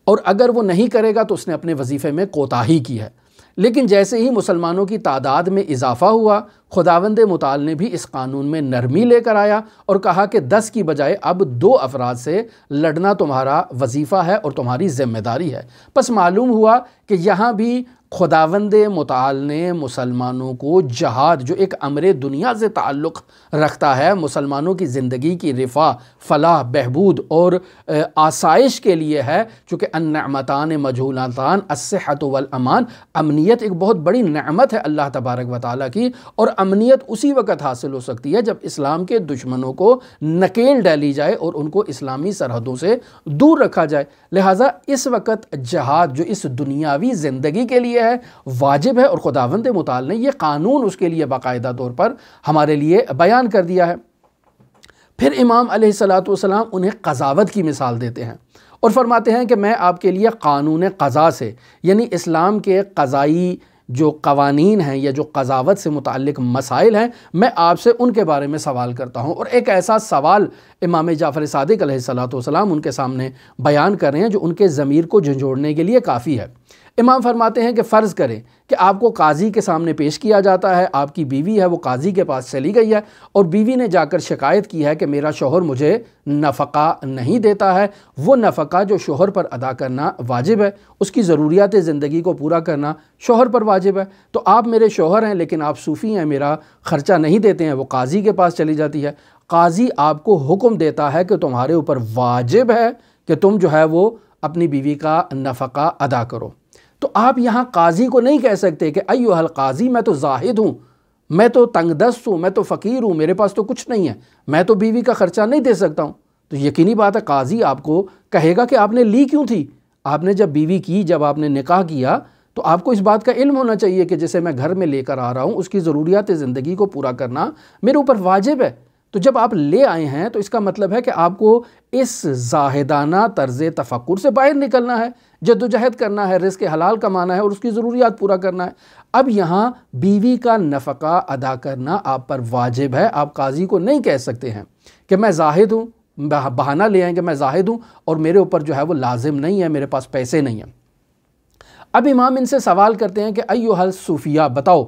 اور اگر وہ نہیں کرے گا تو اس نے اپنے وظیفے میں کوتاہی کی ہے۔ لیکن جیسے ہی مسلمانوں کی تعداد میں اضافہ ہوا، خداوند متعال نے بھی اس قانون میں نرمی لے کر آیا اور کہا کہ 10 کی بجائے اب 2 افراد سے لڑنا تمہارا وظیفہ ہے اور تمہاری ذمہ داری ہے۔ پس معلوم ہوا کہ یہاں بھی خداوند متعال نے مسلمانوں کو جہاد جو ایک امر دنیا سے تعلق رکھتا ہے، مسلمانوں کی زندگی کی رفاہ، فلاح، بہبود اور آسائش کے لیے ہے، چونکہ النعمتان مجہولتان الصحت والامان، امنیت ایک بہت بڑی نعمت ہے اللہ تبارک و تعالیٰ کی، اور امنیت اسی وقت حاصل ہو سکتی ہے جب اسلام کے دشمنوں کو نکیل ڈالی جائے اور ان کو اسلامی سرحدوں سے دور رکھا جائے۔ لہٰذا اس وقت جہاد جو اس دنیاوی زندگی کے لیے ہے واجب ہے، اور خداوند متعال نے یہ قانون اس کے لیے باقاعدہ طور پر ہمارے لیے بیان کر دیا ہے۔ پھر امام علیہ السلام انہیں قضاوت کی مثال دیتے ہیں اور فرماتے ہیں کہ میں آپ کے لیے قانون قضا سے، یعنی اسلام کے قضائی جو قوانین ہیں یا جو قضاوت سے متعلق مسائل ہیں، میں آپ سے ان کے بارے میں سوال کرتا ہوں، اور ایک ایسا سوال امام جعفر صادق علیہ السلام ان کے سامنے بیان کر رہے ہیں جو ان کے ضمیر کو جھنجھوڑنے کے لیے کافی ہے۔ امام فرماتے ہیں کہ فرض کریں کہ آپ کو قاضی کے سامنے پیش کیا جاتا ہے، آپ کی بیوی ہے وہ قاضی کے پاس چلی گئی ہے، اور بیوی نے جا کر شکایت کی ہے کہ میرا شوہر مجھے نفقہ نہیں دیتا ہے، وہ نفقہ جو شوہر پر ادا کرنا واجب ہے، اس کی ضروریات زندگی کو پورا کرنا شوہر پر واجب ہے، تو آپ میرے شوہر ہیں لیکن آپ صوفی ہیں، میرا خرچہ نہیں دیتے ہیں، وہ قاضی کے پاس چلی جاتی ہے۔ قاضی آپ کو حکم دیتا ہے کہ تمہارے اوپر واجب ہے کہ تم جو ہے وہ اپنی بیوی کا نفقہ ادا کرو، تو آپ یہاں قاضی کو نہیں کہہ سکتے کہ ایھا القاضی میں تو زاہد ہوں، میں تو تنگ دست ہوں، میں تو فقیر ہوں، میرے پاس تو کچھ نہیں ہے، میں تو بیوی کا خرچہ نہیں دے سکتا ہوں۔ تو یقینی بات ہے قاضی آپ کو کہے گا کہ آپ نے لی کیوں تھی، آپ نے جب بیوی کی، جب آپ نے نکاح کیا تو آپ کو اس بات کا علم ہونا چاہیے کہ جسے میں گھر میں لے کر آ رہا ہوں اس کی ضروریات زندگی کو پورا کرنا میرے اوپر واجب ہے۔ تو جب آپ لے آئے ہیں تو اس کا مطلب ہے کہ آپ کو اس زاہدانہ طرز تفکر سے باہر نکلنا ہے، جدوجہد کرنا ہے، رزق حلال کمانا ہے اور اس کی ضروریات پورا کرنا ہے۔ اب یہاں بیوی کا نفقہ ادا کرنا آپ پر واجب ہے، آپ قاضی کو نہیں کہہ سکتے ہیں کہ میں زاہد ہوں، بہانہ لے آئیں کہ میں زاہد ہوں اور میرے اوپر جو ہے وہ لازم نہیں ہے، میرے پاس پیسے نہیں ہیں۔ اب امام ان سے سوال کرتے ہیں کہ ایھا الصوفیہ، بتاؤ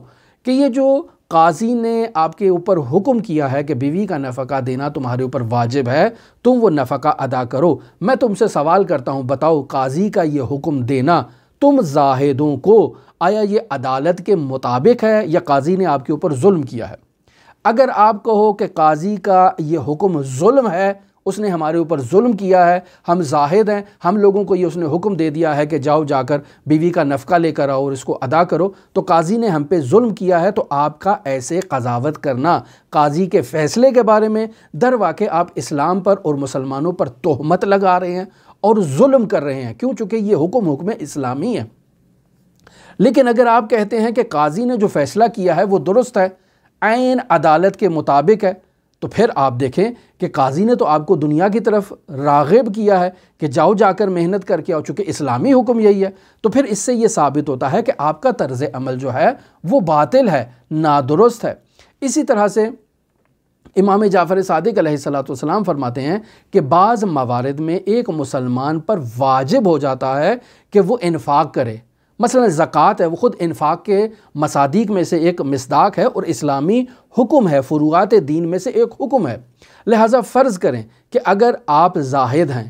کہ یہ جو قاضی نے آپ کے اوپر حکم کیا ہے کہ بیوی کا نفقہ دینا تمہارے اوپر واجب ہے، تم وہ نفقہ ادا کرو، میں تم سے سوال کرتا ہوں، بتاؤ قاضی کا یہ حکم دینا تم زاہدوں کو آیا یہ عدالت کے مطابق ہے یا قاضی نے آپ کے اوپر ظلم کیا ہے؟ اگر آپ کہو کہ قاضی کا یہ حکم ظلم ہے، اس نے ہمارے اوپر ظلم کیا ہے، ہم زاہد ہیں، ہم لوگوں کو یہ اس نے حکم دے دیا ہے کہ جاؤ جا کر بیوی کا نفقہ لے کر آؤ اور اس کو ادا کرو، تو قاضی نے ہم پہ ظلم کیا ہے، تو آپ کا ایسے قضاوت کرنا قاضی کے فیصلے کے بارے میں در واقع آپ اسلام پر اور مسلمانوں پر تہمت لگا رہے ہیں اور ظلم کر رہے ہیں، کیوں؟ چونکہ یہ حکم اسلامی ہے۔ لیکن اگر آپ کہتے ہیں کہ قاضی نے جو فیصلہ کیا ہے وہ درست ہے، عین عدالت کے مطابق ہے، تو پھر آپ دیکھیں کہ قاضی نے تو آپ کو دنیا کی طرف راغب کیا ہے کہ جاؤ جا کر محنت کر کے آؤ، چونکہ اسلامی حکم یہی ہے، تو پھر اس سے یہ ثابت ہوتا ہے کہ آپ کا طرز عمل جو ہے وہ باطل ہے، نادرست ہے۔ اسی طرح سے امام جعفر صادق علیہ السلام فرماتے ہیں کہ بعض موارد میں ایک مسلمان پر واجب ہو جاتا ہے کہ وہ انفاق کرے، مثلا زکوٰۃ ہے، وہ خود انفاق کے مصادیق میں سے ایک مصداق ہے اور اسلامی حکم ہے، فروعات دین میں سے ایک حکم ہے۔ لہٰذا فرض کریں کہ اگر آپ زاہد ہیں،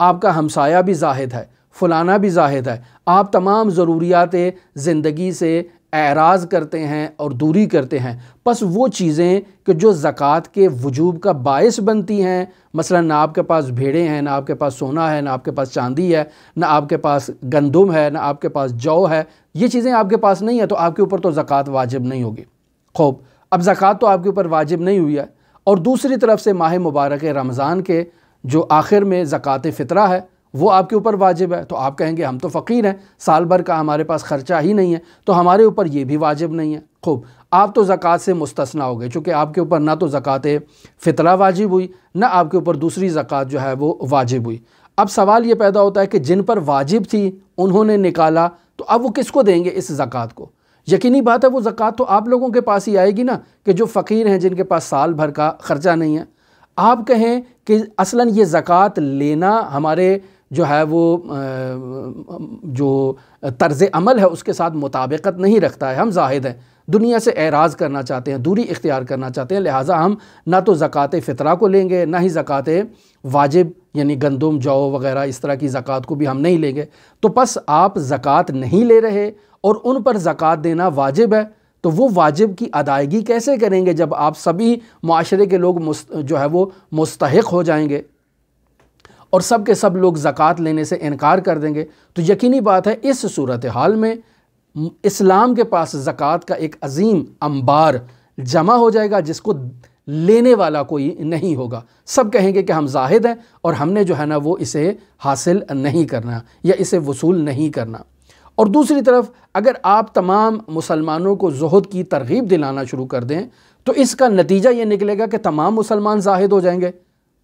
آپ کا ہمسایہ بھی زاہد ہے، فلانا بھی زاہد ہے، آپ تمام ضروریات زندگی سے اعراض کرتے ہیں اور دوری کرتے ہیں، پس وہ چیزیں کہ جو زکوٰۃ کے وجوب کا باعث بنتی ہیں، مثلا نہ آپ کے پاس بھیڑیں ہیں، نہ آپ کے پاس سونا ہے، نہ آپ کے پاس چاندی ہے، نہ آپ کے پاس گندم ہے، نہ آپ کے پاس جو ہے، یہ چیزیں آپ کے پاس نہیں ہیں، تو آپ کے اوپر تو زکوٰۃ واجب نہیں ہوگی۔ خوب، اب زکوٰۃ تو آپ کے اوپر واجب نہیں ہوئی ہے، اور دوسری طرف سے ماہ مبارک رمضان کے جو آخر میں زکوٰۃ فطرہ ہے وہ آپ کے اوپر واجب ہے، تو آپ کہیں گے ہم تو فقیر ہیں، سال بھر کا ہمارے پاس خرچہ ہی نہیں ہے، تو ہمارے اوپر یہ بھی واجب نہیں ہے۔ خوب، آپ تو زکوٰۃ سے مستثنیٰ ہو گئے، چونکہ آپ کے اوپر نہ تو زکوٰۃ فطرہ واجب ہوئی، نہ آپ کے اوپر دوسری زکوٰۃ جو ہے وہ واجب ہوئی۔ اب سوال یہ پیدا ہوتا ہے کہ جن پر واجب تھی انہوں نے نکالا، تو اب وہ کس کو دیں گے اس زکوٰۃ کو؟ یقینی بات ہے وہ زکوٰۃ تو آپ لوگوں کے پاس ہی آئے گی نا، کہ جو فقیر ہیں، جن کے پاس سال بھر کا خرچہ نہیں ہے۔ آپ کہیں کہ اصلاً یہ زکوٰۃ لینا ہمارے جو ہے وہ جو طرز عمل ہے اس کے ساتھ مطابقت نہیں رکھتا ہے، ہم زاہد ہیں، دنیا سے اعراض کرنا چاہتے ہیں، دوری اختیار کرنا چاہتے ہیں، لہٰذا ہم نہ تو زکوٰۃ فطرہ کو لیں گے، نہ ہی زکوٰۃ واجب یعنی گندم جو وغیرہ اس طرح کی زکوٰۃ کو بھی ہم نہیں لیں گے۔ تو پس آپ زکوٰۃ نہیں لے رہے اور ان پر زکوٰۃ دینا واجب ہے، تو وہ واجب کی ادائیگی کیسے کریں گے جب آپ سبھی معاشرے کے لوگ جو ہے وہ مستحق ہو جائیں گے اور سب کے سب لوگ زکوٰۃ لینے سے انکار کر دیں گے؟ تو یقینی بات ہے اس صورتحال میں اسلام کے پاس زکوٰۃ کا ایک عظیم انبار جمع ہو جائے گا، جس کو لینے والا کوئی نہیں ہوگا۔ سب کہیں گے کہ ہم زاہد ہیں اور ہم نے جو ہے نا وہ اسے حاصل نہیں کرنا یا اسے وصول نہیں کرنا۔ اور دوسری طرف اگر آپ تمام مسلمانوں کو زہد کی ترغیب دلانا شروع کر دیں تو اس کا نتیجہ یہ نکلے گا کہ تمام مسلمان زاہد ہو جائیں گے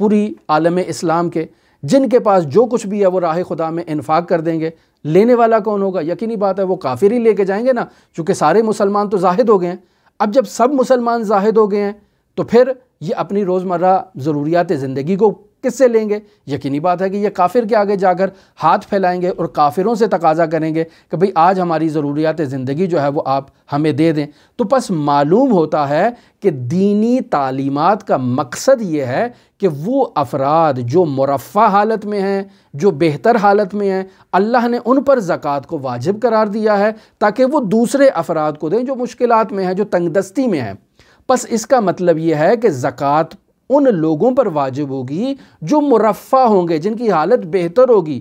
پوری عالم اسلام کے، جن کے پاس جو کچھ بھی ہے وہ راہ خدا میں انفاق کر دیں گے۔ لینے والا کون ہوگا؟ یقینی بات ہے وہ کافر ہی لے کے جائیں گے نا، چونکہ سارے مسلمان تو زاہد ہو گئے ہیں۔ اب جب سب مسلمان زاہد ہو گئے ہیں تو پھر یہ اپنی روزمرہ ضروریات زندگی کو کس سے لیں گے؟ یقینی بات ہے کہ یہ کافر کے آگے جا کر ہاتھ پھیلائیں گے اور کافروں سے تقاضا کریں گے کہ بھئی آج ہماری ضروریات زندگی جو ہے وہ آپ ہمیں دے دیں۔ تو پس معلوم ہوتا ہے کہ دینی تعلیمات کا مقصد یہ ہے کہ وہ افراد جو مرفہ حالت میں ہیں، جو بہتر حالت میں ہیں، اللہ نے ان پر زکوٰۃ کو واجب قرار دیا ہے تاکہ وہ دوسرے افراد کو دیں جو مشکلات میں ہیں، جو تنگ دستی میں ہیں۔ پس اس کا مطلب یہ ہے کہ زکوٰۃ ان لوگوں پر واجب ہوگی جو مرفہ ہوں گے، جن کی حالت بہتر ہوگی،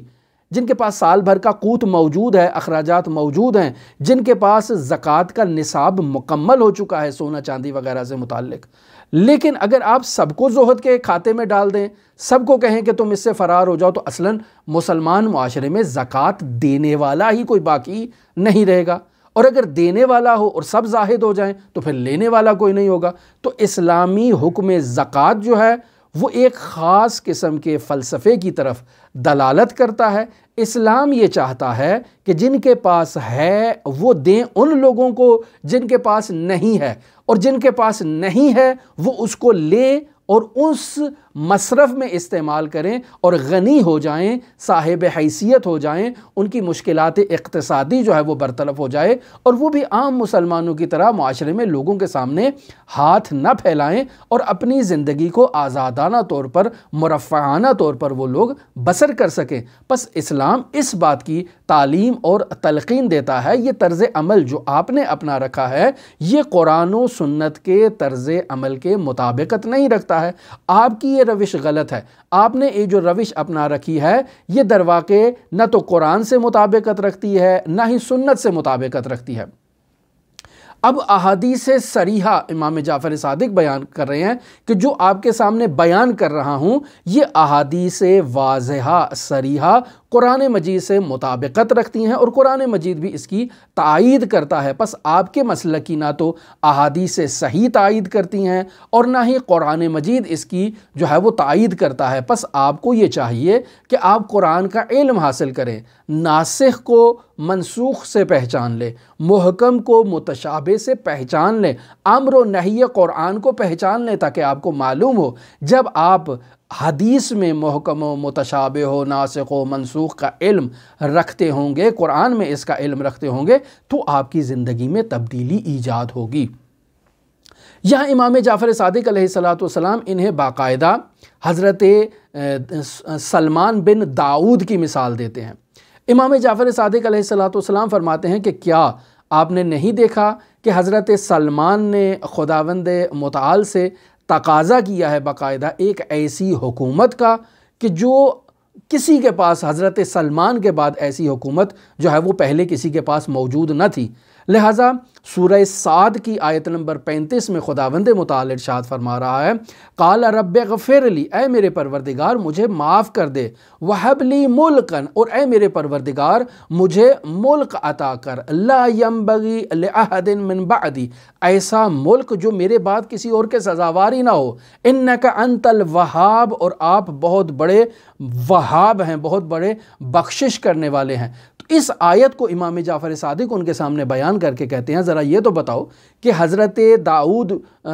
جن کے پاس سال بھر کا قوت موجود ہے، اخراجات موجود ہیں، جن کے پاس زکوٰۃ کا نصاب مکمل ہو چکا ہے سونا چاندی وغیرہ سے متعلق۔ لیکن اگر آپ سب کو زہد کے کھاتے میں ڈال دیں، سب کو کہیں کہ تم اس سے فرار ہو جاؤ، تو اصلاً مسلمان معاشرے میں زکوٰۃ دینے والا ہی کوئی باقی نہیں رہے گا، اور اگر دینے والا ہو اور سب زاہد ہو جائیں تو پھر لینے والا کوئی نہیں ہوگا۔ تو اسلامی حکم زکوٰۃ جو ہے وہ ایک خاص قسم کے فلسفے کی طرف دلالت کرتا ہے۔ اسلام یہ چاہتا ہے کہ جن کے پاس ہے وہ دیں ان لوگوں کو جن کے پاس نہیں ہے، اور جن کے پاس نہیں ہے وہ اس کو لیں اور اس مصرف میں استعمال کریں اور غنی ہو جائیں، صاحب حیثیت ہو جائیں، ان کی مشکلات اقتصادی جو ہے وہ برطرف ہو جائے، اور وہ بھی عام مسلمانوں کی طرح معاشرے میں لوگوں کے سامنے ہاتھ نہ پھیلائیں اور اپنی زندگی کو آزادانہ طور پر، مرفہانہ طور پر وہ لوگ بسر کر سکیں۔ پس اسلام اس بات کی تعلیم اور تلقین دیتا ہے، یہ طرز عمل جو آپ نے اپنا رکھا ہے یہ قرآن و سنت کے طرز عمل کے مطابقت نہیں رکھتا ہے۔ آپ کی یہ روش غلط ہے، آپ نے یہ جو روش اپنا رکھی ہے یہ در واقع نہ تو قرآن سے مطابقت رکھتی ہے نہ ہی سنت سے مطابقت رکھتی ہے۔ اب احادیث صریحہ امام جعفر صادق بیان کر رہے ہیں کہ جو آپ کے سامنے بیان کر رہا ہوں یہ احادیث واضحہ صریحہ قرآن مجید سے مطابقت رکھتی ہیں، اور قرآن مجید بھی اس کی تائید کرتا ہے۔ پس آپ کے مسلک کی نہ تو احادیث صحیح تائید کرتی ہیں اور نہ ہی قرآن مجید اس کی جو ہے وہ تائید کرتا ہے۔ پس آپ کو یہ چاہیے کہ آپ قرآن کا علم حاصل کریں، ناسخ کو منسوخ سے پہچان لیں، محکم کو متشابہ سے پہچان لیں، امر و نہی قرآن کو پہچان لیں، تاکہ آپ کو معلوم ہو جب آپ حدیث میں محکم و متشابہ ہو، ناسخ و منسوخ کا علم رکھتے ہوں گے، قرآن میں اس کا علم رکھتے ہوں گے، تو آپ کی زندگی میں تبدیلی ایجاد ہوگی۔ یہاں امام جعفر صادق علیہ السلام انہیں باقاعدہ حضرت سلمان بن داؤد کی مثال دیتے ہیں۔ امام جعفر صادق علیہ السلام فرماتے ہیں کہ کیا آپ نے نہیں دیکھا کہ حضرت سلمان نے خداوند متعال سے تقاضا کیا ہے باقاعدہ ایک ایسی حکومت کا کہ جو کسی کے پاس، حضرت سلمان کے بعد ایسی حکومت جو ہے وہ پہلے کسی کے پاس موجود نہ تھی۔ لہٰذا سورہ صاد کی آیت نمبر 35 میں خداوند متعال ارشاد فرما رہا ہے، قال رب اغفر لی، اے میرے پروردگار مجھے معاف کر دے، وہب لی ملکن، اور اے میرے پروردگار مجھے ملک عطا کر، لا ینبغی لأحد من بعدی، ایسا ملک جو میرے بعد کسی اور کے سزاوار ہی نہ ہو، انک انت الوہاب، اور آپ بہت بڑے وہاب ہیں، بہت بڑے بخشش کرنے والے ہیں۔ تو اس آیت کو امام جعفر صادق ان کے سامنے بیان کر کے کہتے ہیں ذرا یہ تو بتاؤ کہ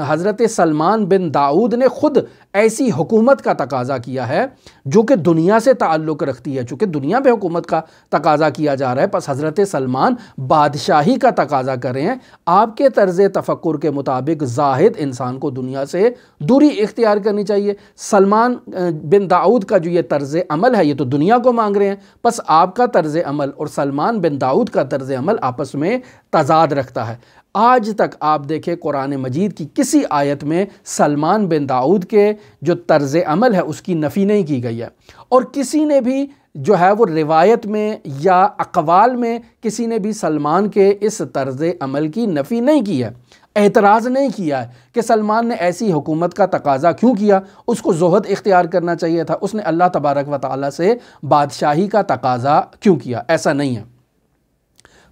حضرت سلمان بن داؤد نے خود ایسی حکومت کا تقاضا کیا ہے جو کہ دنیا سے تعلق رکھتی ہے، چونکہ دنیا پہ حکومت کا تقاضا کیا جا رہا ہے، پس حضرت سلمان بادشاہی کا تقاضا کر رہے ہیں۔ آپ کے طرز تفکر کے مطابق زاہد انسان کو دنیا سے دوری اختیار کرنی چاہیے۔ سلمان بن داؤد کا جو یہ طرز عمل ہے یہ تو دنیا کو مانگ رہے ہیں، پس آپ کا طرز عمل اور سلمان بن داؤد کا طرز عمل آپس میں تضاد رکھتا ہے۔ آج تک آپ دیکھیں قرآن مجید کی کسی آیت میں سلمان بن داؤد کے جو طرز عمل ہے اس کی نفی نہیں کی گئی ہے، اور کسی نے بھی جو ہے وہ روایت میں یا اقوال میں کسی نے بھی سلمان کے اس طرز عمل کی نفی نہیں کی ہے، اعتراض نہیں کیا ہے کہ سلمان نے ایسی حکومت کا تقاضا کیوں کیا، اس کو زہد اختیار کرنا چاہیے تھا، اس نے اللہ تبارک و تعالیٰ سے بادشاہی کا تقاضا کیوں کیا، ایسا نہیں ہے۔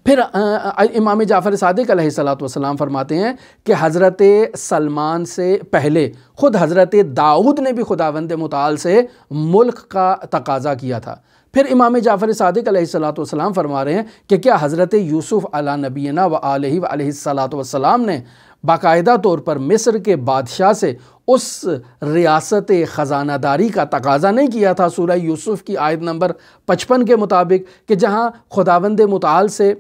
پھر امام جعفر صادق علیہ السلام فرماتے ہیں کہ حضرت سلمان سے پہلے خود حضرت داؤد نے بھی خداوند متعال سے ملک کا تقاضا کیا تھا۔ پھر امام جعفر صادق علیہ السلام فرما رہے ہیں کہ کیا حضرت یوسف علی نبینا و علیہ السلام نے باقاعدہ طور پر مصر کے بادشاہ سے اس ریاست خزانہ داری کا تقاضا نہیں کیا تھا سورہ یوسف کی آیت نمبر 55 کے مطابق، کہ جہاں خداوند متعال سے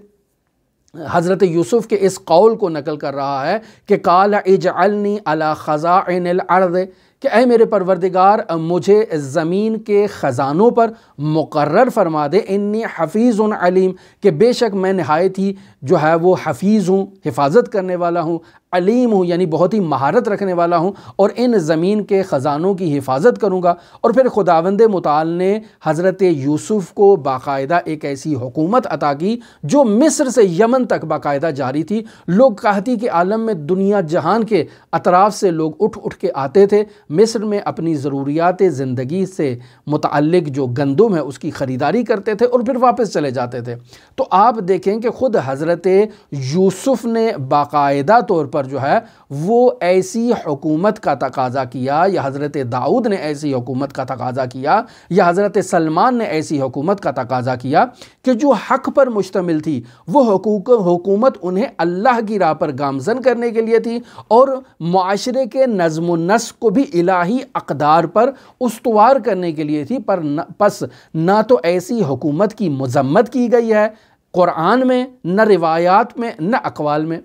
حضرت یوسف کے اس قول کو نقل کر رہا ہے کہ قال اجعلنی علی خزائن الارض، کہ اے میرے پروردگار مجھے زمین کے خزانوں پر مقرر فرما دے، انی حفیظ علیم، کہ بے شک میں نہایت ہی جو ہے وہ حفیظ ہوں، حفاظت کرنے والا ہوں، علیم ہوں یعنی بہت ہی مہارت رکھنے والا ہوں، اور ان زمین کے خزانوں کی حفاظت کروں گا۔ اور پھر خداوند متعال نے حضرت یوسف کو باقاعدہ ایک ایسی حکومت عطا کی جو مصر سے یمن تک باقاعدہ جاری تھی۔ لوگ قحطی کے عالم میں دنیا جہان کے اطراف سے لوگ اٹھ کے آتے تھے، مصر میں اپنی ضروریات زندگی سے متعلق جو گندم ہے اس کی خریداری کرتے تھے اور پھر واپس چلے جاتے تھے۔ تو آپ دیکھیں کہ خود حضرت یوسف نے باقاعدہ طور پر جو ہے وہ ایسی حکومت کا تقاضا کیا، یا حضرت داؤد نے ایسی حکومت کا تقاضا کیا، یا حضرت سلمان نے ایسی حکومت کا تقاضا کیا کہ جو حق پر مشتمل تھی، وہ حکومت انہیں اللہ کی راہ پر گامزن کرنے کے لیے تھی، اور معاشرے کے نظم و نسق کو بھی الہی اقدار پر استوار کرنے کے لیے تھی۔ پس نہ تو ایسی حکومت کی مذمت کی گئی ہے قرآن میں، نہ روایات میں، نہ اقوال میں۔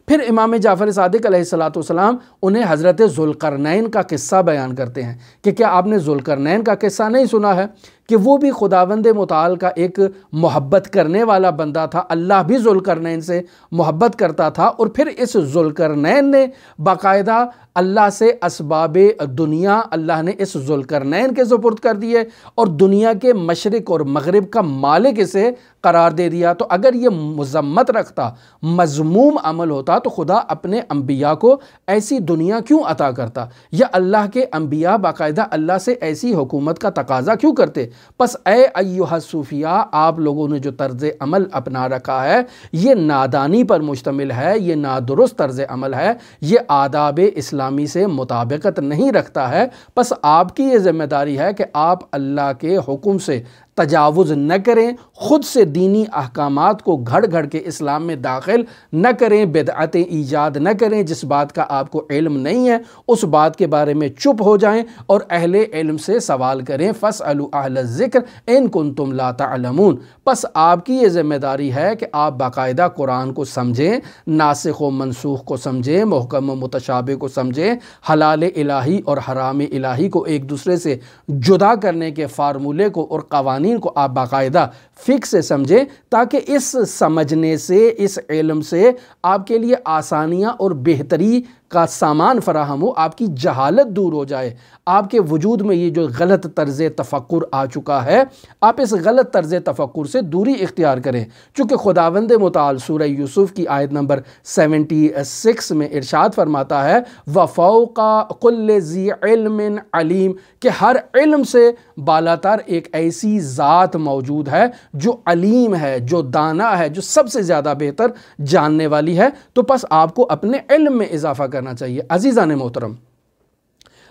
پھر امام جعفر صادق علیہ السلام انہیں حضرت ذوالقرنین کا قصہ بیان کرتے ہیں کہ کیا آپ نے ذوالقرنین کا قصہ نہیں سنا ہے کہ وہ بھی خداوند متعال کا ایک محبت کرنے والا بندہ تھا، اللہ بھی ذوالقرنین سے محبت کرتا تھا، اور پھر اس ذوالقرنین نے باقاعدہ اللہ سے اسباب دنیا اللہ نے اس ذوالقرنین کے سپرد کر دیے، اور دنیا کے مشرق اور مغرب کا مالک اسے قرار دے دیا۔ تو اگر یہ مذمت رکھتا، مذموم عمل ہوتا، تو خدا اپنے انبیاء کو ایسی دنیا کیوں عطا کرتا، یا اللہ کے انبیاء باقاعدہ اللہ سے ایسی حکومت کا تقاضا کیوں کرتے؟ پس اے ایھا الصوفیاء، آپ لوگوں نے جو طرز عمل اپنا رکھا ہے یہ نادانی پر مشتمل ہے، یہ نادرست طرز عمل ہے، یہ آداب اسلامی سے مطابقت نہیں رکھتا ہے۔ پس آپ کی یہ ذمہ داری ہے کہ آپ اللہ کے حکم سے تجاوز نہ کریں، خود سے دینی احکامات کو گھڑ گھڑ کے اسلام میں داخل نہ کریں، بدعتیں ایجاد نہ کریں، جس بات کا آپ کو علم نہیں ہے اس بات کے بارے میں چپ ہو جائیں اور اہل علم سے سوال کریں، فاسألوا اہل الذکر ان کنتم لا تعلمون۔ پس آپ کی یہ ذمہ داری ہے کہ آپ باقاعدہ قرآن کو سمجھیں، ناسخ و منسوخ کو سمجھیں، محکم و متشابہ کو سمجھیں، حلال الہی اور حرام الہی کو ایک دوسرے سے جدا کرنے کے فارمولے کو اور قوانین کو آپ باقاعدہ فقہ سے سمجھیں، تاکہ اس سمجھنے سے، اس علم سے آپ کے لیے آسانیاں اور بہتری کا سامان فراہم ہو، آپ کی جہالت دور ہو جائے، آپ کے وجود میں یہ جو غلط طرز تفکر آ چکا ہے، آپ اس غلط طرز تفکر سے دوری اختیار کریں۔ چونکہ خداوند متعال سورہ یوسف کی آیت نمبر 76 میں ارشاد فرماتا ہے وَفَوْقَ كُلِّ ذِي عِلْمٍ عَلِيمٍ، کہ ہر علم سے بالاتر ایک ایسی ذات موجود ہے جو علیم ہے، جو دانا ہے، جو سب سے زیادہ بہتر جاننے والی ہے۔ تو پس آپ کو اپنے علم میں اضافہ کرنا چاہیے۔ عزیزان محترم،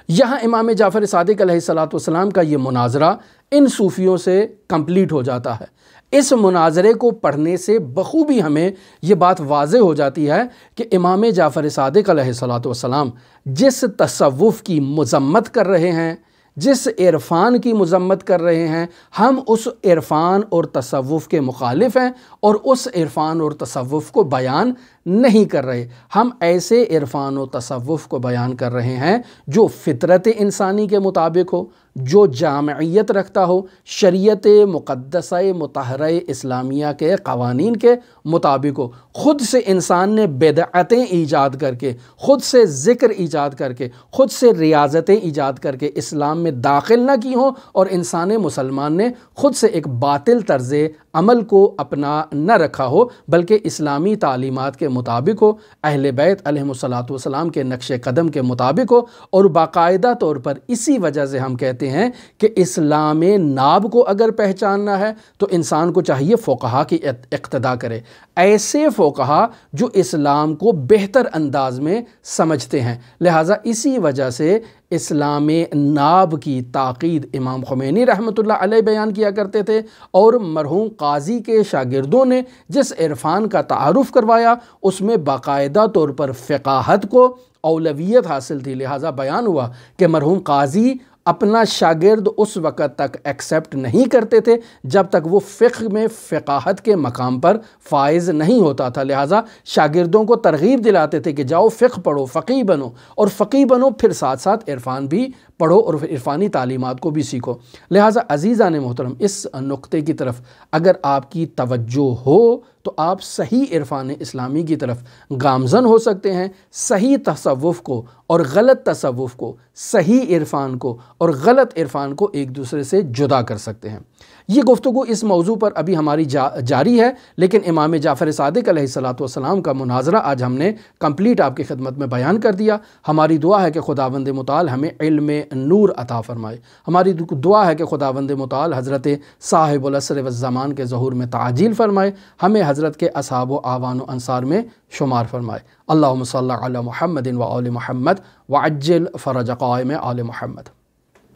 یہاں امام جعفر صادق علیہ السلام کا یہ مناظرہ ان صوفیوں سے کمپلیٹ ہو جاتا ہے۔ اس مناظرے کو پڑھنے سے بخوبی ہمیں یہ بات واضح ہو جاتی ہے کہ امام جعفر صادق علیہ السلام جس تصوف کی مذمت کر رہے ہیں، جس عرفان کی مذمت کر رہے ہیں، ہم اس عرفان اور تصوف کے مخالف ہیں اور اس عرفان اور تصوف کو بیان نہیں کر رہے۔ ہم ایسے عرفان و تصوف کو بیان کر رہے ہیں جو فطرت انسانی کے مطابق ہو، جو جامعیت رکھتا ہو، شریعت مقدسہ مطہرہ اسلامیہ کے قوانین کے مطابق ہو۔ خود سے انسان نے بدعتیں ایجاد کر کے، خود سے ذکر ایجاد کر کے، خود سے ریاضتیں ایجاد کر کے اسلام میں داخل نہ کی ہوں، اور انسان مسلمان نے خود سے ایک باطل طرز عمل کو اپنا نہ رکھا ہو، بلکہ اسلامی تعلیمات کے مطابق ہو، اہل بیت علیہم السلام کے نقش قدم کے مطابق ہو۔ اور باقاعدہ طور پر اسی وجہ سے ہم کہتے ہیں کہ اسلام ناب کو اگر پہچاننا ہے تو انسان کو چاہیے فقہا کی اقتداء کرے، ایسے فقہا جو اسلام کو بہتر انداز میں سمجھتے ہیں۔ لہٰذا اسی وجہ سے اسلام ناب کی تاکید امام خمینی رحمۃ اللہ علیہ بیان کیا کرتے تھے، اور مرحوم قاضی کے شاگردوں نے جس عرفان کا تعارف کروایا اس میں باقاعدہ طور پر فقاہت کو اولویت حاصل تھی۔ لہٰذا بیان ہوا کہ مرحوم قاضی اپنا شاگرد اس وقت تک ایکسیپٹ نہیں کرتے تھے جب تک وہ فقہ میں فقاہت کے مقام پر فائز نہیں ہوتا تھا۔ لہٰذا شاگردوں کو ترغیب دلاتے تھے کہ جاؤ فقہ پڑھو، فقیہ بنو، اور فقیہ بنو پھر ساتھ ساتھ عرفان بھی پڑھو اور عرفانی تعلیمات کو بھی سیکھو۔ لہٰذا عزیزان محترم، اس نقطے کی طرف اگر آپ کی توجہ ہو تو آپ صحیح عرفان اسلامی کی طرف گامزن ہو سکتے ہیں، صحیح تصوف کو اور غلط تصوف کو، صحیح عرفان کو اور غلط عرفان کو ایک دوسرے سے جدا کر سکتے ہیں۔ یہ گفتگو اس موضوع پر ابھی ہماری جاری ہے، لیکن امام جعفر صادق علیہ السلام کا مناظرہ آج ہم نے کمپلیٹ آپ کی خدمت میں بیان کر دیا۔ ہماری دعا ہے کہ خداوند متعال ہمیں علم نور عطا فرمائے۔ ہماری دعا ہے کہ خداوند متعال حضرت صاحب العصر والزمان کے ظہور میں تعجیل فرمائے، ہمیں حضرت کے اصحاب و اعوان و انصار میں شمار فرمائے۔ اللہم صلی علی محمد و آل محمد وعجل فرج قائم آل محمد۔